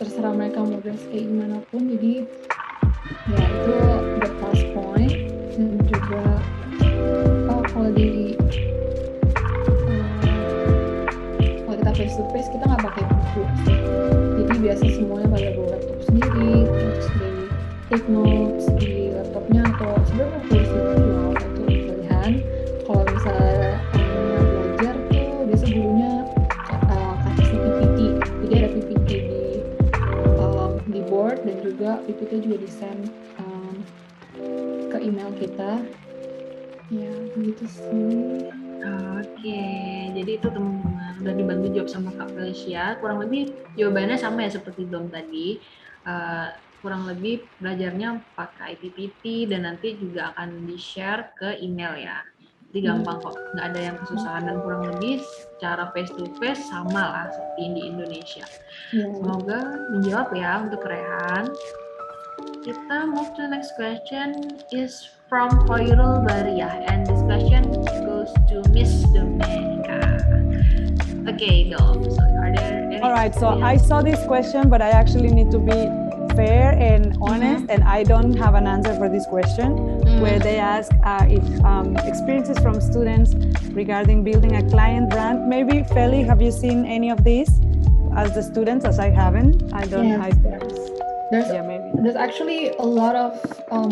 terserah mereka mau dress kayak gimana pun. Jadi ya itu the plus point. Dan juga kalau kita face to face kita nggak pakai buku sih. Jadi biasa semuanya pada bawa laptop sendiri, terus di take notes di laptopnya atau sebenarnya tulis di buku itu pilihan. Kalau misalnya belajar tuh biasa gurunya kasih PPT. Jadi ada PPT di board dan juga PPT juga di send ke email kita. Ya begitu sih. Oke, jadi itu teman-teman udah dibantu jawab sama Kak Felicia. Kurang lebih jawabannya sama ya seperti Dom tadi. Kurang lebih belajarnya pakai PPT dan nanti juga akan di-share ke email ya. Jadi gampang kok, nggak ada yang kesusahan dan kurang lebih secara face to face sama lah seperti di Indonesia. Semoga menjawab ya untuk Rehan. Kita move to the next question is from Khairul Bariyah and this question goes to Miss Domenica. Okay, Dom. So are there any? All right, so I saw this question, but I actually need to be fair and honest, and I don't have an answer for this question, where they ask if experiences from students regarding building a client brand. Maybe, Feli, have you seen any of these as the students, as I haven't? I don't. There's actually a lot of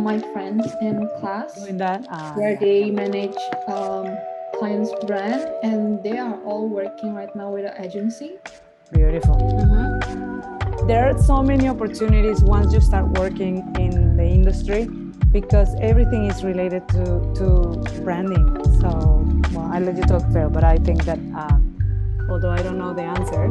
my friends in class doing that, where they manage clients brand, and they are all working right now with an agency. Beautiful. There are so many opportunities once you start working in the industry, because everything is related to branding. So, well, I'll let you talk, Phil, but I think that although I don't know the answer.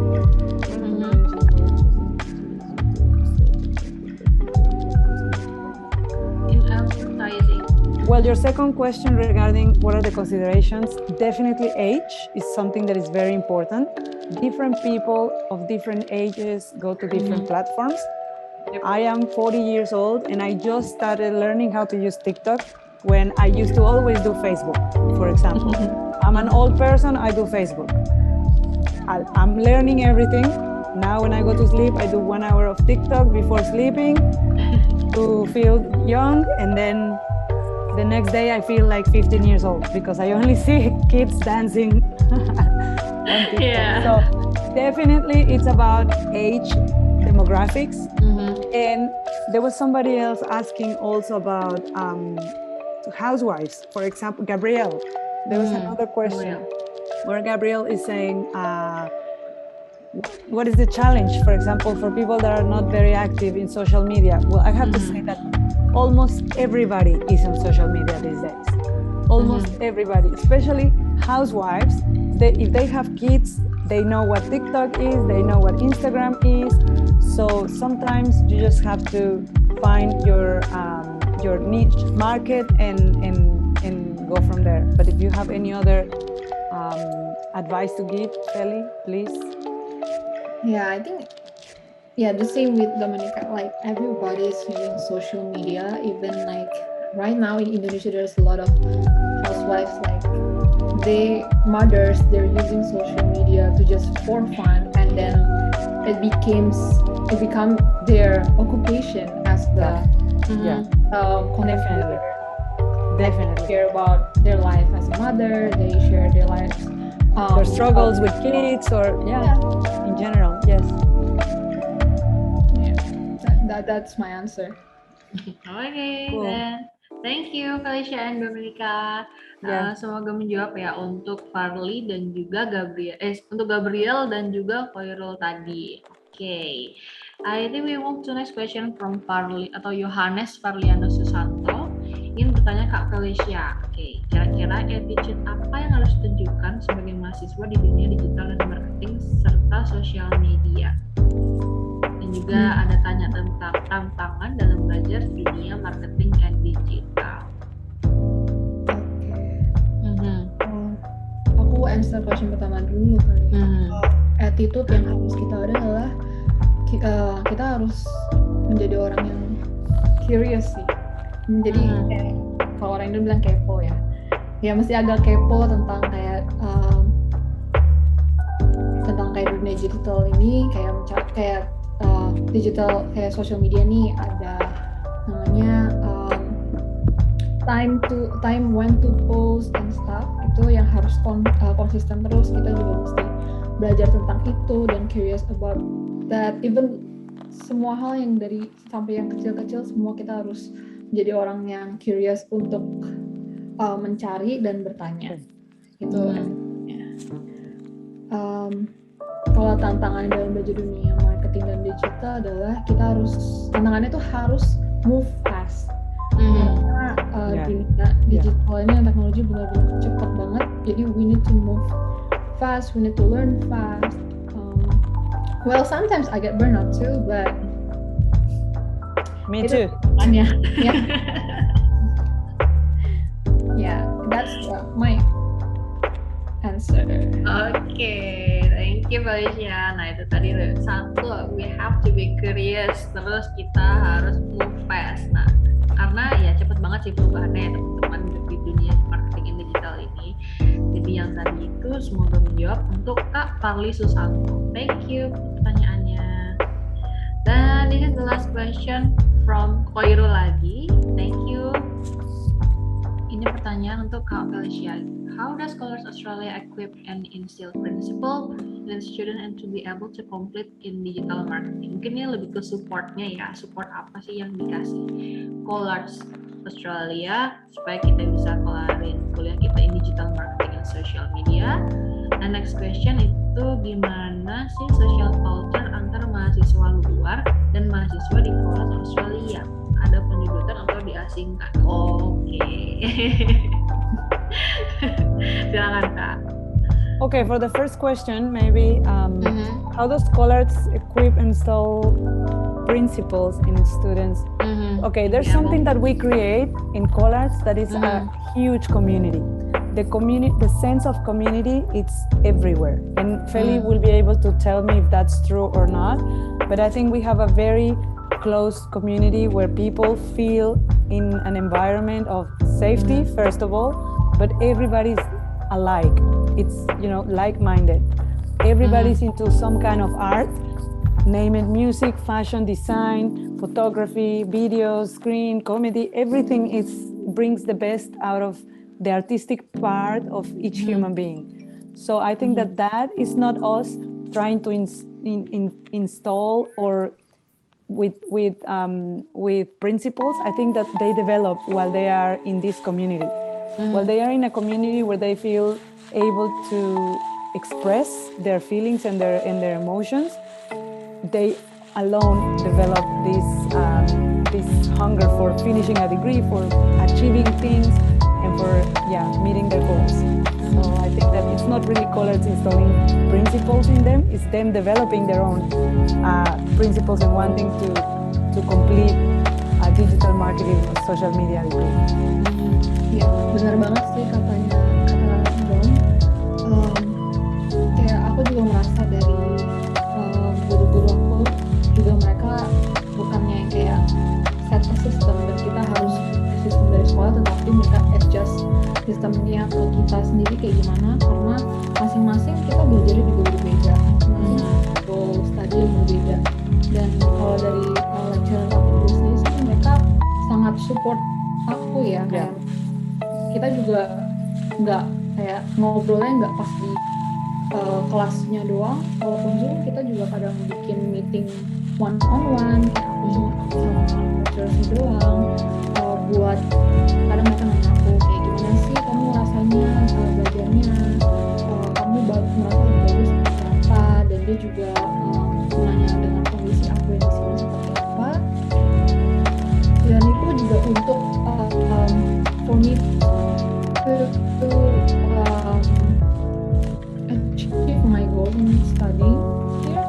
Well, your second question regarding what are the considerations, definitely age is something that is very important. Different people of different ages go to different platforms. I am 40 years old and I just started learning how to use TikTok when I used to always do Facebook, for example. I'm an old person, I do Facebook. I'm learning everything. Now when I go to sleep, I do 1 hour of TikTok before sleeping to feel young, and then the next day I feel like 15 years old because I only see kids dancing on TikTok. Yeah. So definitely it's about age, demographics. And there was somebody else asking also about housewives. For example, Gabrielle. There was another question where Gabrielle is saying, what is the challenge, for example, for people that are not very active in social media? Well, I have to say that almost everybody is on social media these days. Almost everybody, especially housewives. If they have kids, they know what TikTok is, they know what Instagram is. So sometimes you just have to find your niche market and go from there. But if you have any other advice to give, Feli, please. Yeah, I think the same with Dominica. Like everybody is using social media. Even like right now in Indonesia, there's a lot of housewives like they're using social media to just for fun, and then it become their occupation as the content creator. Definitely. They share about their life as a mother. They share their lives, their struggles with kids, or in general. Yes. Yeah, that's my answer. Okay, Cool. then. Thank you Felicia and Dominica. Semoga menjawab ya untuk Farli dan juga Gabriel. Untuk Gabriel dan juga Koirul tadi. Okay. I think we move to next question from Farli atau Yohanes Farliano Susanto. Ini bertanya Kak Felicia. Oke, kira-kira attitude apa yang harus ditunjukkan sebagai mahasiswa di dunia digital dan marketing serta sosial media? Dan juga ada tanya tentang tantangan dalam belajar dunia marketing and digital. Aku answer question pertama dulu kali. Attitude yang harus kita ada adalah kita harus menjadi orang yang curious sih. Jadi kalau orang Indo bilang kepo ya. Ya mesti agak kepo tentang kayak dunia digital ini, kayak digital kayak social media nih ada namanya time when to post and stuff, itu yang harus konsisten terus. Kita juga mesti belajar tentang itu dan curious about that. Even semua hal yang dari sampai yang kecil-kecil, semua kita harus menjadi orang yang curious untuk mencari dan bertanya. Itu kalau tantangan dalam belajar dunia marketing dan digital adalah tantangannya tuh harus move fast. Karena dunia digital ini yang teknologi benar-benar cepat banget, jadi we need to move fast, we need to learn fast. Well, sometimes I get burnout too, but me too. Yeah, that's my answer. Okay, thank you Felicia. Nah itu tadi satu, we have to be curious, terus kita harus move fast. Nah karena ya cepet banget sih perubahannya ya teman-teman di dunia marketing and digital ini. Jadi yang tadi itu semoga menjawab untuk Kak Farli Susanto. Thank you pertanyaannya. Dan this is the last question from Koirul lagi. Thank you. Ini pertanyaan untuk Kak Felicia. How does Scholars Australia equip and instill principle in student and to be able to complete in digital marketing? Mungkin ini lebih ke supportnya ya. Support apa sih yang dikasih Scholars Australia supaya kita bisa kelarin kuliah kita in digital marketing and social media. And next question itu gimana sih social culture antar mahasiswa luar dan mahasiswa di Scholars Australia? Ada pendudukan atau diasingkan? Oke. Silakan Kak. Okay, for the first question, maybe how do scholars equip and install principles in students? Okay, there's something that we create in Scholars that is a huge community. The sense of community, it's everywhere. And Feli will be able to tell me if that's true or not. But I think we have a very close community where people feel in an environment of safety, first of all, but everybody's alike. It's, like-minded. Everybody's into some kind of art, name it music, fashion, design, photography, videos, screen, comedy, everything brings the best out of the artistic part of each human being. So I think that is not us trying to install or with principles. I think that they develop while they are in this community. While they are in a community where they feel able to express their feelings and their emotions, they alone develop this hunger for finishing a degree, for achieving things, and for meeting their goals. So I think that it's not really colleagues installing principles in them; it's them developing their own principles and wanting to complete a digital marketing or social media degree. Ya, benar banget sih kata Dom. Kayak aku juga merasa dari guru-guru aku juga mereka bukannya yang kayak set a system dan kita harus sistem dari sekolah, tetapi mereka adjust sistemnya ke kita sendiri kayak gimana, karena masing-masing kita belajarnya juga berbeda, masing-masing goal study yang berbeda. Dan kalau dari lecturer aku sendiri sih mereka sangat support aku ya, kayak kita juga nggak kayak ngobrolnya nggak pas di kelasnya doang, walaupun Zoom kita juga kadang bikin meeting one on one, kayak aku cuma sama lecturer doang, buat kadang mereka nanya aku kayak gimana sih kamu rasanya belajarnya, kamu merasa bagus seperti apa, dan dia juga menanya dengan kondisi aku yang di sini seperti apa, dan itu juga untuk for me to achieve my goal in studying here.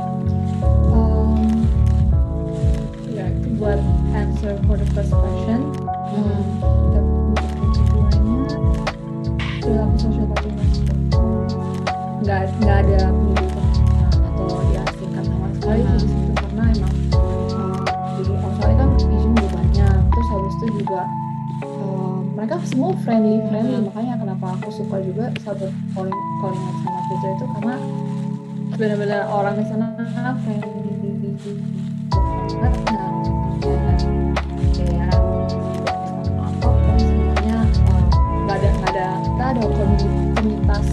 Itu buat answer for the first question. Kita keduanya perilaku sosial tapi nggak ada pendidikan atau singkat sama sekali di situ, karena emang di Australia kan isunya juga banyak, terus habis itu juga mereka semua friendly, makanya kenapa aku suka juga sahabat calling sama Fitra itu, karena benar-benar orang di sana friendly banget, kayak apapun semuanya nggak ada komunitas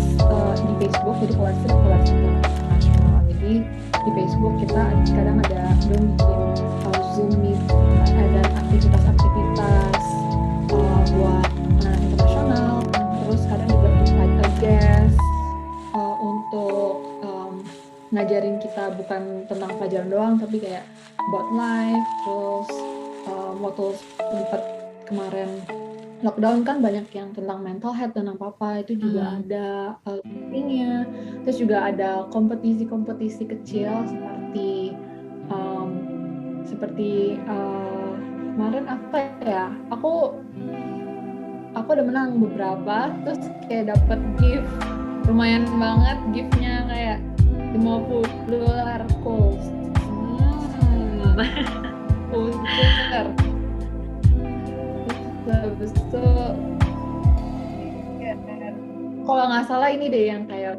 di Facebook, jadi kelasnya internasional, jadi di Facebook kita kadang ada belum bikin Zoom meet, ada aktivitas buat anak internasional, terus kadang juga invite a guest untuk ngajarin kita bukan tentang pelajaran doang, tapi kayak about life. Terus waktu sempat kemarin lockdown kan banyak yang tentang mental health dan apa itu juga ada meetingnya. Terus juga ada kompetisi kecil seperti kemarin apa ya, aku udah menang beberapa, terus kayak dapet gift lumayan banget, giftnya kayak $50 coins. Voucher. Terus itu kalau nggak salah ini deh yang kayak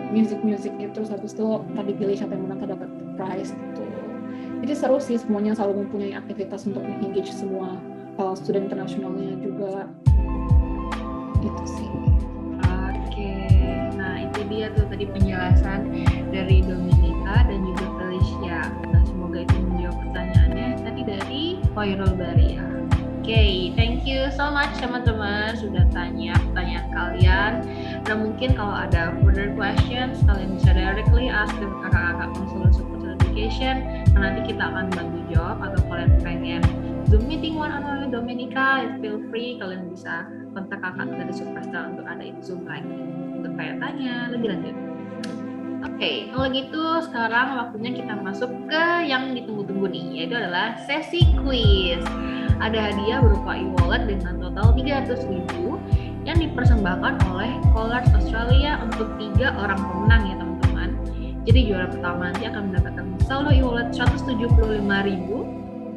music itu, habis itu tadi pilih siapa yang menang dapat prize gitu. Jadi seru sih, semuanya selalu mempunyai aktivitas untuk engage semua student internasionalnya juga. Itu sih. Oke, nah itu dia tuh tadi penjelasan dari Domenica dan juga Felicia. Nah semoga itu menjawab pertanyaannya tadi dari Khairul Baria. Oke, thank you so much teman-teman sudah tanya pertanyaan kalian. Dan mungkin kalau ada further questions, kalian bisa directly ask ke kakak-kakak konselor support education. Nah, nanti kita akan bantu jawab, atau kalian pengen Zoom meeting one-on-one with Domenica, feel free, kalian bisa kontak kakak dari Superstar untuk ada Zoom lagi untuk kayak tanya lebih lanjut. Oke, kalau gitu sekarang waktunya kita masuk ke yang ditunggu-tunggu nih, yaitu adalah sesi quiz. Ada hadiah berupa e-wallet dengan total 300.000 yang dipersembahkan oleh Scholars Australia untuk 3 orang pemenang ya teman-teman. Jadi juara pertama nanti akan mendapatkan saldo e-wallet 175.000,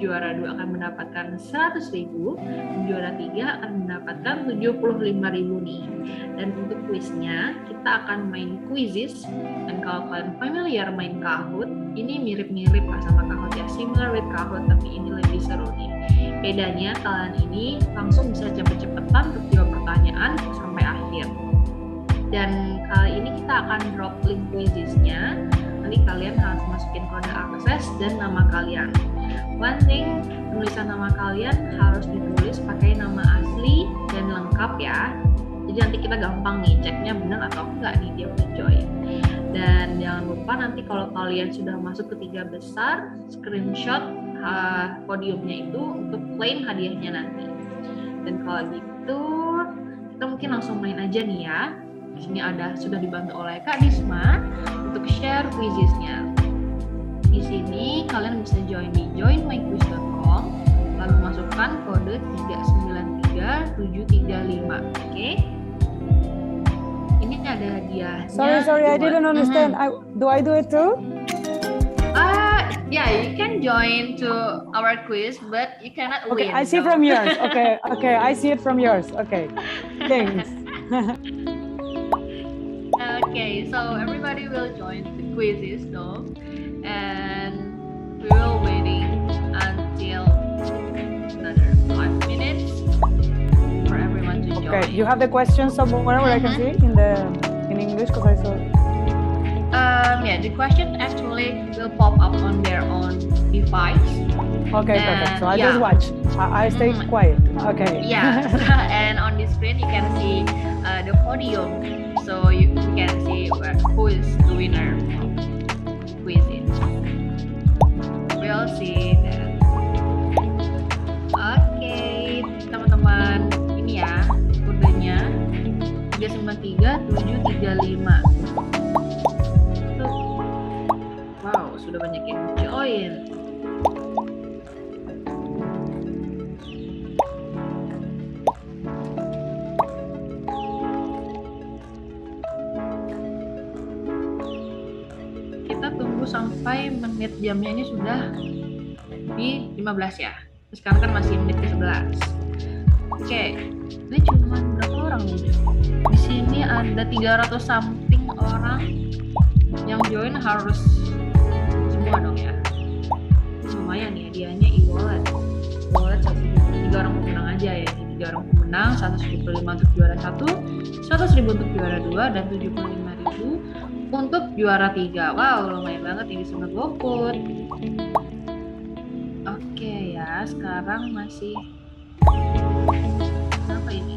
juara 2 akan mendapatkan 100.000, dan juara 3 akan mendapatkan 75.000 nih. Dan untuk kuisnya kita akan main quizzes, dan kalau kalian familiar main Kahoot, ini mirip-mirip lah sama Kahoot ya, similar with Kahoot, tapi ini lebih seru nih. Bedanya kalian ini langsung bisa cepet-cepetan untuk jawab pertanyaan sampai akhir. Dan kali ini kita akan drop link quizesnya. Nanti kalian harus masukin kode akses dan nama kalian. One thing, penulisan nama kalian harus ditulis pakai nama asli dan lengkap ya. Jadi nanti kita gampang nih ceknya benar atau enggak nih dia udah join. Dan jangan lupa nanti kalau kalian sudah masuk ke 3 besar, screenshot podiumnya itu untuk claim hadiahnya nanti. Dan kalau gitu, kita mungkin langsung main aja nih ya. Di sini sudah dibantu oleh Kak Disma untuk share quizisnya. Di sini kalian bisa join di joinmyquiz.com, lalu masukkan kode 393735. Oke? Ini ada hadiahnya. Sorry, I didn't understand. Do I do it too? Yeah, you can join to our quiz, but you cannot Okay, win. I see from yours. Okay, I see it from yours. Okay, thanks. Okay, so everybody will join the quizzes though, and we will waiting until another 5 minutes for everyone to join. Okay, you have the questions somewhere where I can see in English because I saw. Yeah, the question actually will pop up on their own device. Okay, perfect. So I just watch. I stay quiet. Okay. Yeah, and on the screen you can see the podium, so you can see who is the winner of the quiz. We'll see that. Okay, teman-teman, ini ya kodenya 393735. Wow, sudah banyak yang join. Kita tunggu sampai menit jamnya ini sudah di 15 ya. Sekarang kan masih menit ke 11. Oke, ini cuma berapa orang nih? Di sini ada 300 something orang yang join, harus semua dong ya. Lumayan ya, hadiahnya e-wallet. Wallet 3 orang pemenang aja ya. 3 orang pemenang, 175 untuk juara 1, 100.000 untuk juara 2, dan 75.000 untuk juara 3. Wow, lumayan banget ini semua GoFood. Oke ya, sekarang masih apa ini?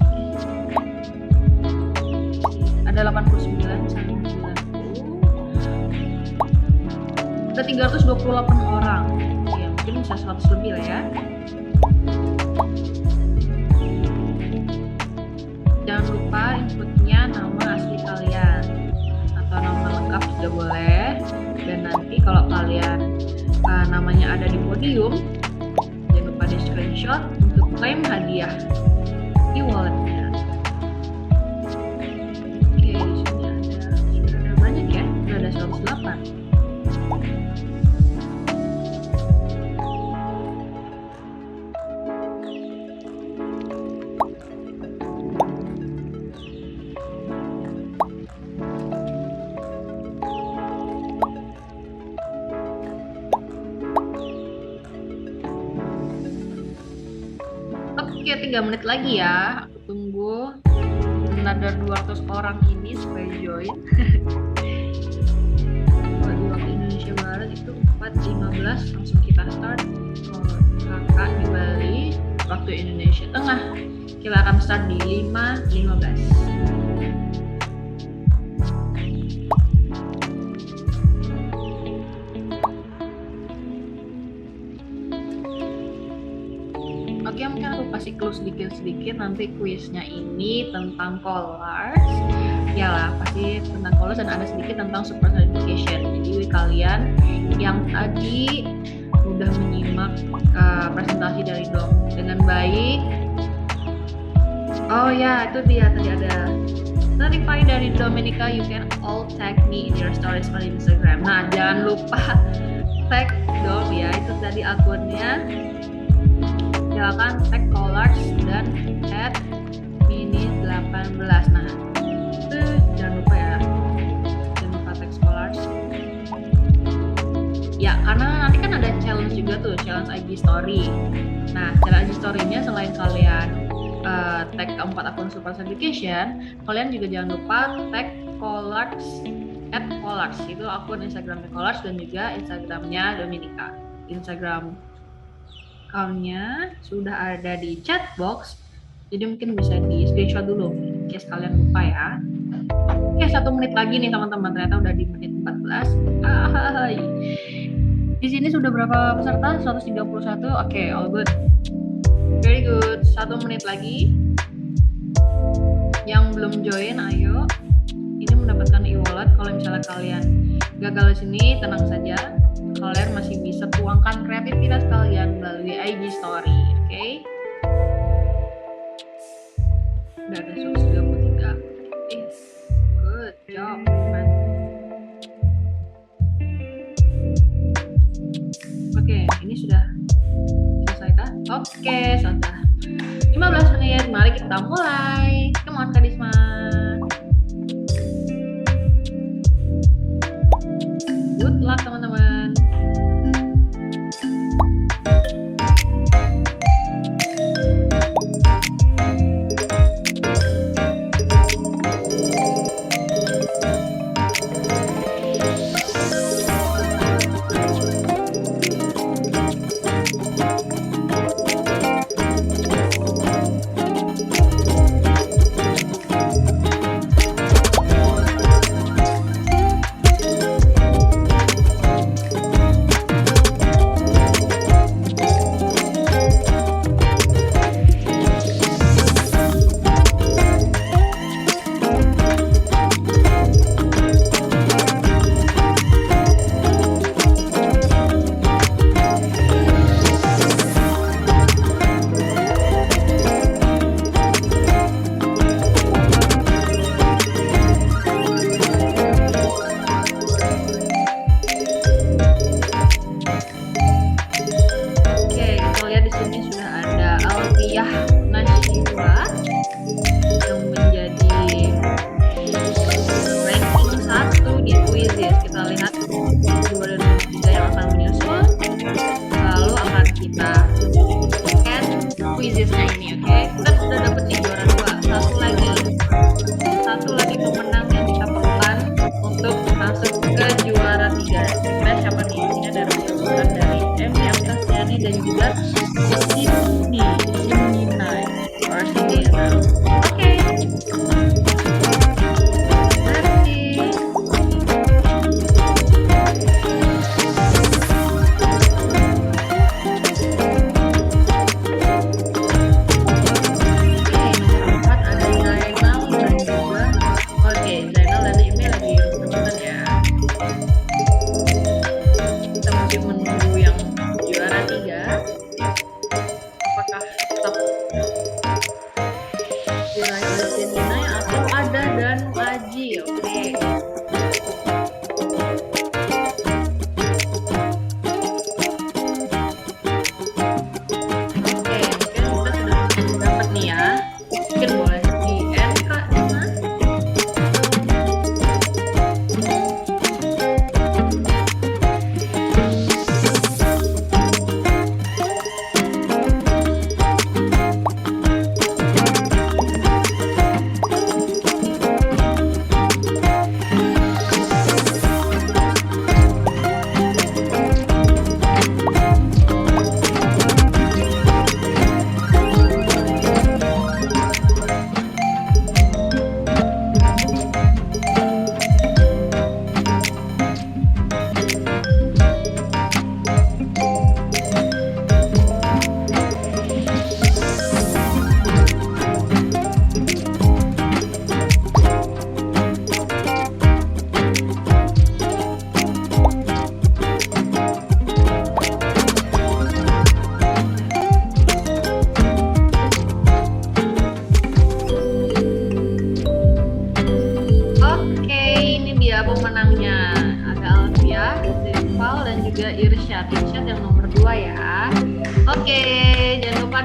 Ada 89 sampai 90. Ada 328 orang. Ya, mungkin bisa 100 lebih lah ya. Jangan lupa inputnya nama asli kalian atau nama lengkap juga boleh. Dan nanti kalau kalian namanya ada di podium, jangan lupa di screenshot untuk claim hadiah di walletnya. Oke, di sini sudah ada banyak ya, sudah ada 108. Oke, 3 menit lagi ya. Aku tunggu another 200 orang ini supaya join. Kalau di waktu Indonesia Barat itu 4.15 langsung kita start. Kalau kakak di Bali waktu Indonesia Tengah kita akan start di 5.15. Oke, mungkin aku kasih clue sedikit nanti kuisnya ini tentang colors. Yalah, pasti tentang colors dan ada sedikit tentang super certification. Jadi kalian yang tadi udah menyimak presentasi dari Dom dengan baik. Oh ya, itu dia tadi ada notify dari Domenica, you can all tag me in your stories on Instagram. Nah, jangan lupa tag Dom ya, itu tadi akunnya. Silakan tag colors dan @mini18. Nah, itu jangan lupa ya, jangan lupa tag colors. Ya, karena nanti kan ada challenge juga tuh, challenge IG story. Nah, challenge IG story-nya selain kalian tag keempat akun super certification, kalian juga jangan lupa tag colors @colors, itu akun Instagramnya colors dan juga Instagramnya Domenica. Instagram account-nya sudah ada di chat box, jadi mungkin bisa di screenshot dulu in case kalian lupa ya. Oke, 1 menit lagi nih teman-teman. Ternyata udah di menit 14. Hai. Di sini sudah berapa peserta? 131. Oke, all good. Very good. 1 menit lagi. Yang belum join, ayo. Ini mendapatkan e-wallet. Kalau misalnya kalian gagal di sini, tenang saja. Kalian masih bisa tuangkan kreativitas kalian melalui IG Story, oke? Udah ada 133. Good job, man. Oke, ini sudah selesai kah? Oke, sudah. 15 menit, mari kita mulai. Come on, Kak Disma. Good luck, teman-teman.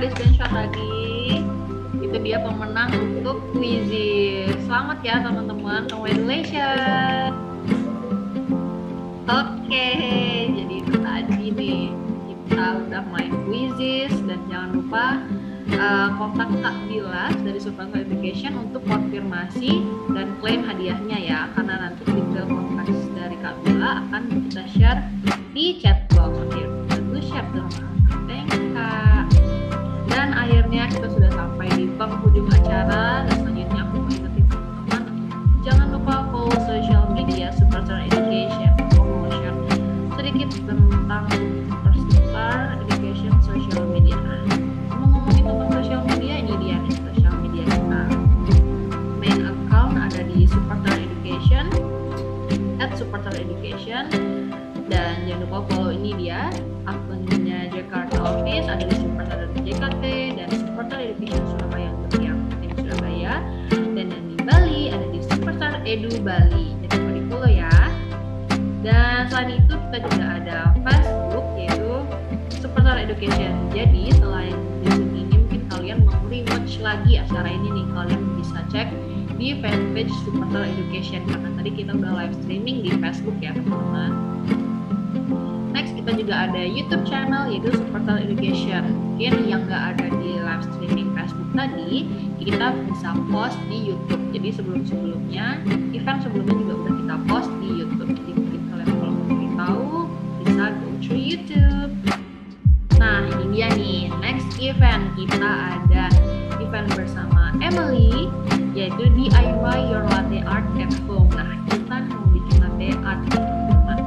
di screenshot lagi. Itu dia pemenang untuk Quizizz. Selamat ya teman-teman, congratulations. Oke, jadi itu tadi nih kita udah main Quizizz, dan jangan lupa kontak Kak Dilas dari Subang Education untuk konfirmasi dan klaim hadiahnya ya, karena nanti detail kontak dari Kak Bila akan kita share di chat box. Oke, bantu share dong. Thank you Kak. Dan akhirnya kita sudah sampai di penghujung acara, dan selanjutnya aku mau ingetin teman-teman, jangan sedikit tentang Superstar Education Social Media. Ngomongin tentang social media, ini dia nih social media kita. Main account ada di Superstar Education, @superstar_education, dan jangan lupa follow ini dia akunnya Jakarta Office ada di Superstar JKT dan Superstar Education Surabaya untuk yang tim Surabaya, dan yang di Bali ada di Superstar Edu Bali. Jadi lupa di follow ya. Dan selain itu kita juga ada Facebook yaitu Superstar Education. Jadi selain di sini mungkin kalian mau rewatch lagi acara ini nih, kalian bisa cek di fanpage Superstar Education karena tadi kita udah live streaming di Facebook ya teman-teman. Next kita juga ada YouTube channel yaitu Superstar Education. Mungkin yang nggak ada di live streaming Facebook tadi, kita bisa post di YouTube. Jadi sebelum-sebelumnya, event sebelumnya juga udah kita post di YouTube. Jadi mungkin kalian kalau mau tahu bisa go to YouTube. Nah ini dia nih, next event kita ada event bersama Emily yaitu DIY Your Latte Art at Home. Nah kita mau bikin latte art teman-teman.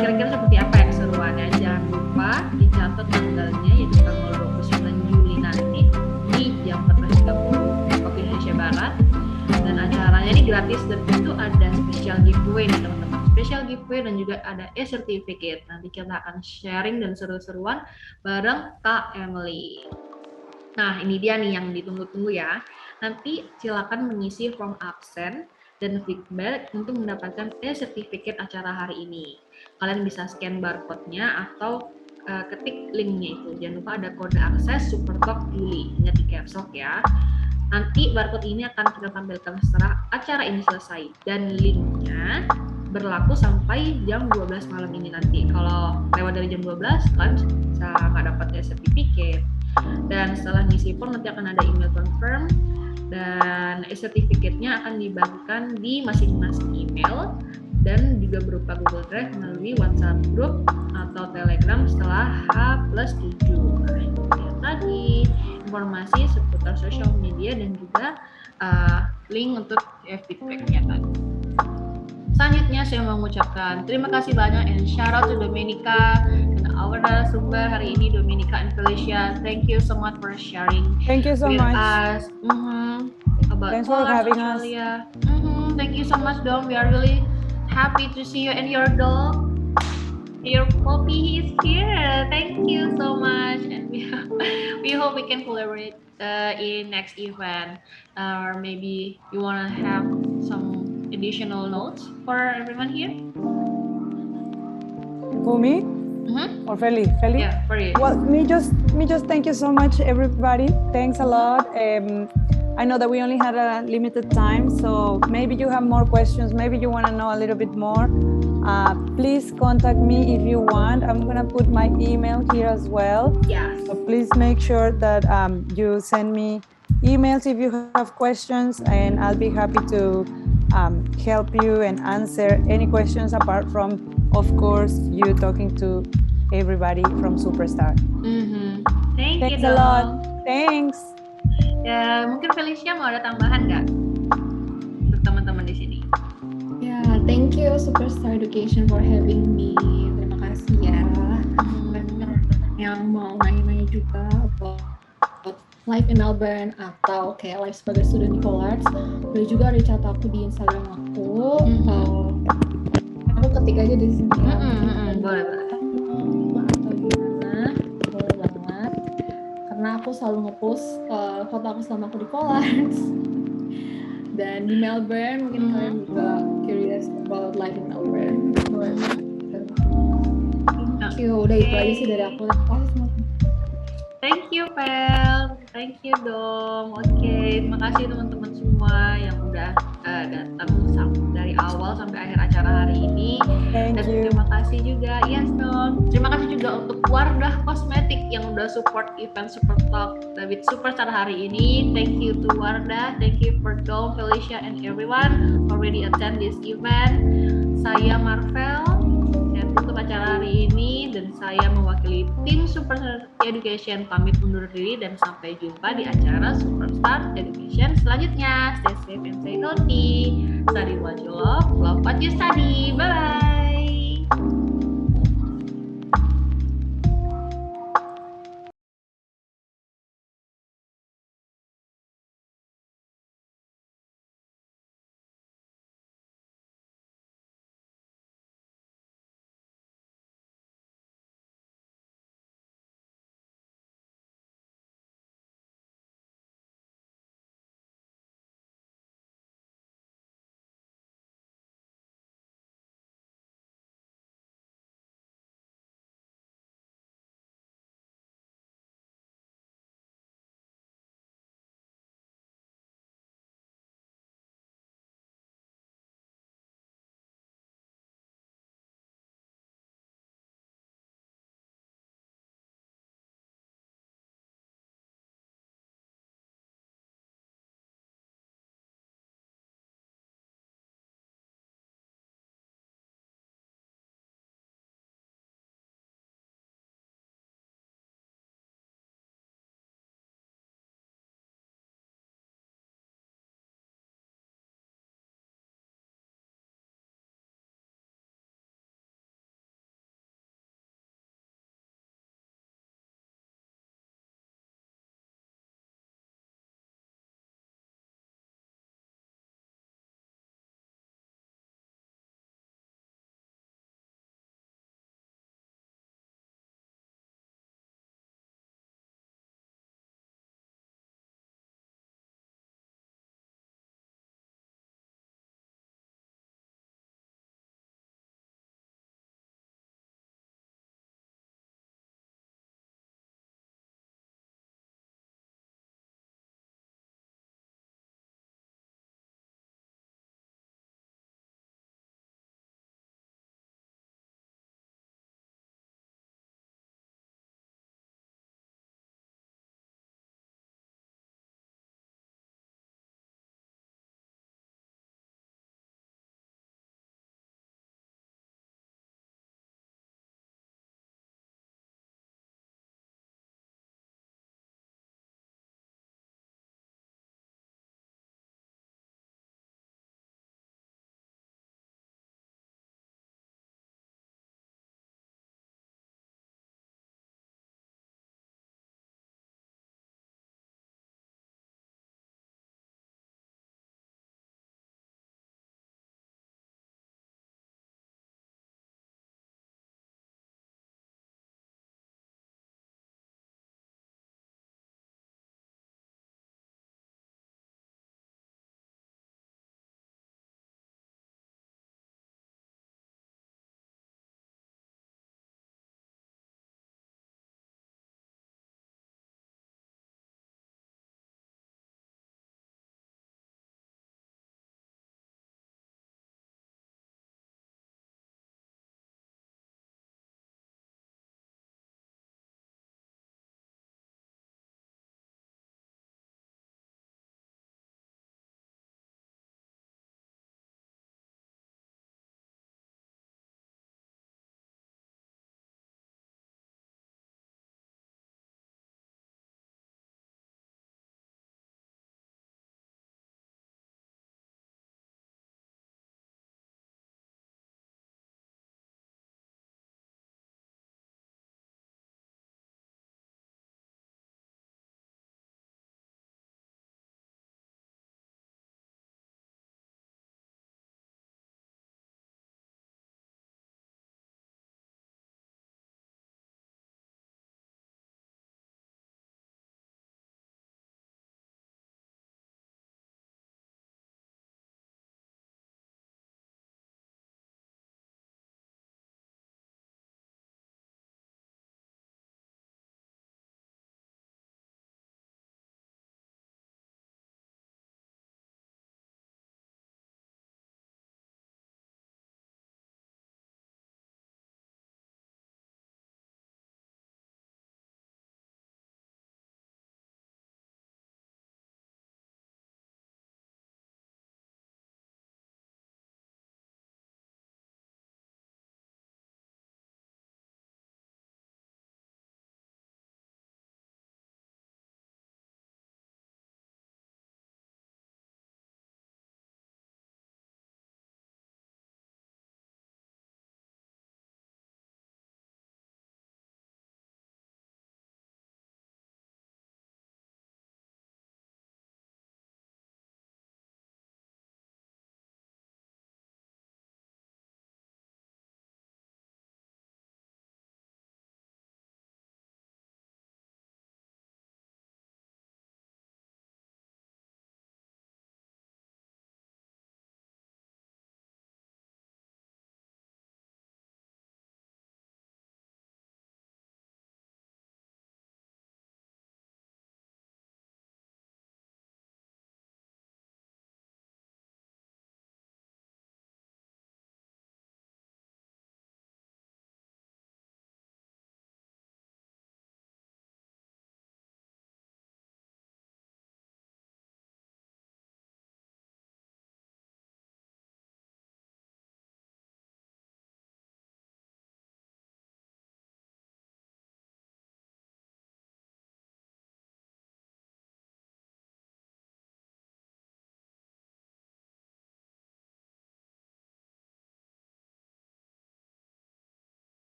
Kira-kira seperti apa ya keseruannya? Jangan lupa dicatat tanggalnya yaitu tanggal 29 Juli nanti di jam 14.30 waktu Indonesia Barat. Dan acaranya ini gratis dan itu ada special giveaway nih teman-teman. Special giveaway dan juga ada e-certificate. Nanti kita akan sharing dan seru-seruan bareng Kak Emily. Nah ini dia nih yang ditunggu-tunggu ya. Nanti silakan mengisi form absen dan feedback untuk mendapatkan e-certificate acara hari ini. Kalian bisa scan barcode-nya atau ketik link-nya itu. Jangan lupa ada kode akses Supertalk Juli. Ingat di caps lock ya. Nanti barcode ini akan kita tampilkan setelah acara ini selesai. Dan link-nya berlaku sampai jam 12 malam ini nanti. Kalau lewat dari jam 12, kalian bisa nggak dapat e-certificate. Dan setelah ngisi form nanti akan ada email confirm. Dan e-certificate-nya akan dibagikan di masing-masing email dan juga berupa Google Drive melalui WhatsApp group atau Telegram setelah H+7. Nah, itu dia tadi informasi seputar social media dan juga link untuk feedback-nya tadi. Selanjutnya saya mau mengucapkan terima kasih banyak and shout out to Domenica dan our narasumber hari ini Domenica and Felicia. Thank you so much for sharing. Thank you so with much. us about Thanks for having Australia. Thank you so much, Dom. We are really happy to see you and your dog. Your puppy is here. Thank you so much, and we hope we can collaborate in next event. Or maybe you wanna have some additional notes for everyone here? For me? Or Feli? Yeah, for you. Well, me just thank you so much, everybody. Thanks a lot. I know that we only had a limited time, so maybe you have more questions. Maybe you want to know a little bit more. Please contact me if you want. I'm gonna put my email here as well. Yeah. So please make sure that you send me emails if you have questions, and I'll be happy to help you and answer any questions apart from, of course, you talking to everybody from Superstar. Thanks a lot. Thanks. Ya, mungkin Felicia mau ada tambahan nggak untuk teman-teman di sini? Ya, thank you Superstar Education for having me. Terima kasih ya. Yang mau nanya-nanya juga about live in Melbourne atau kayak live sebagai student di Collards, boleh juga reach out aku di Instagram aku. Aku ketik aja di sini. Boleh. Atau gimana? Boleh banget. Karena aku selalu ngepost foto aku selama aku di Collards. Dan di Melbourne mungkin kalian juga curious about life in Melbourne. Thank you. Udah itu aja sih dari aku. Thank you, Pel. Thank you, Dom. Oke, terima kasih teman-teman semua yang udah datang dari awal sampai akhir acara hari ini. Thank Dan you. terima kasih juga, yes Dom. Terima kasih juga untuk Wardah Kosmetik yang udah support event Supertalk with Superstar hari ini. Thank you to Wardah, thank you for Dom, Felicia, and everyone already attend this event. Saya Marvel. Saya tutup acara hari ini dan saya mewakili tim Superstar Education pamit undur diri dan sampai jumpa di acara Superstar Education selanjutnya. Stay safe and stay healthy. Study what you love what you study. Bye bye.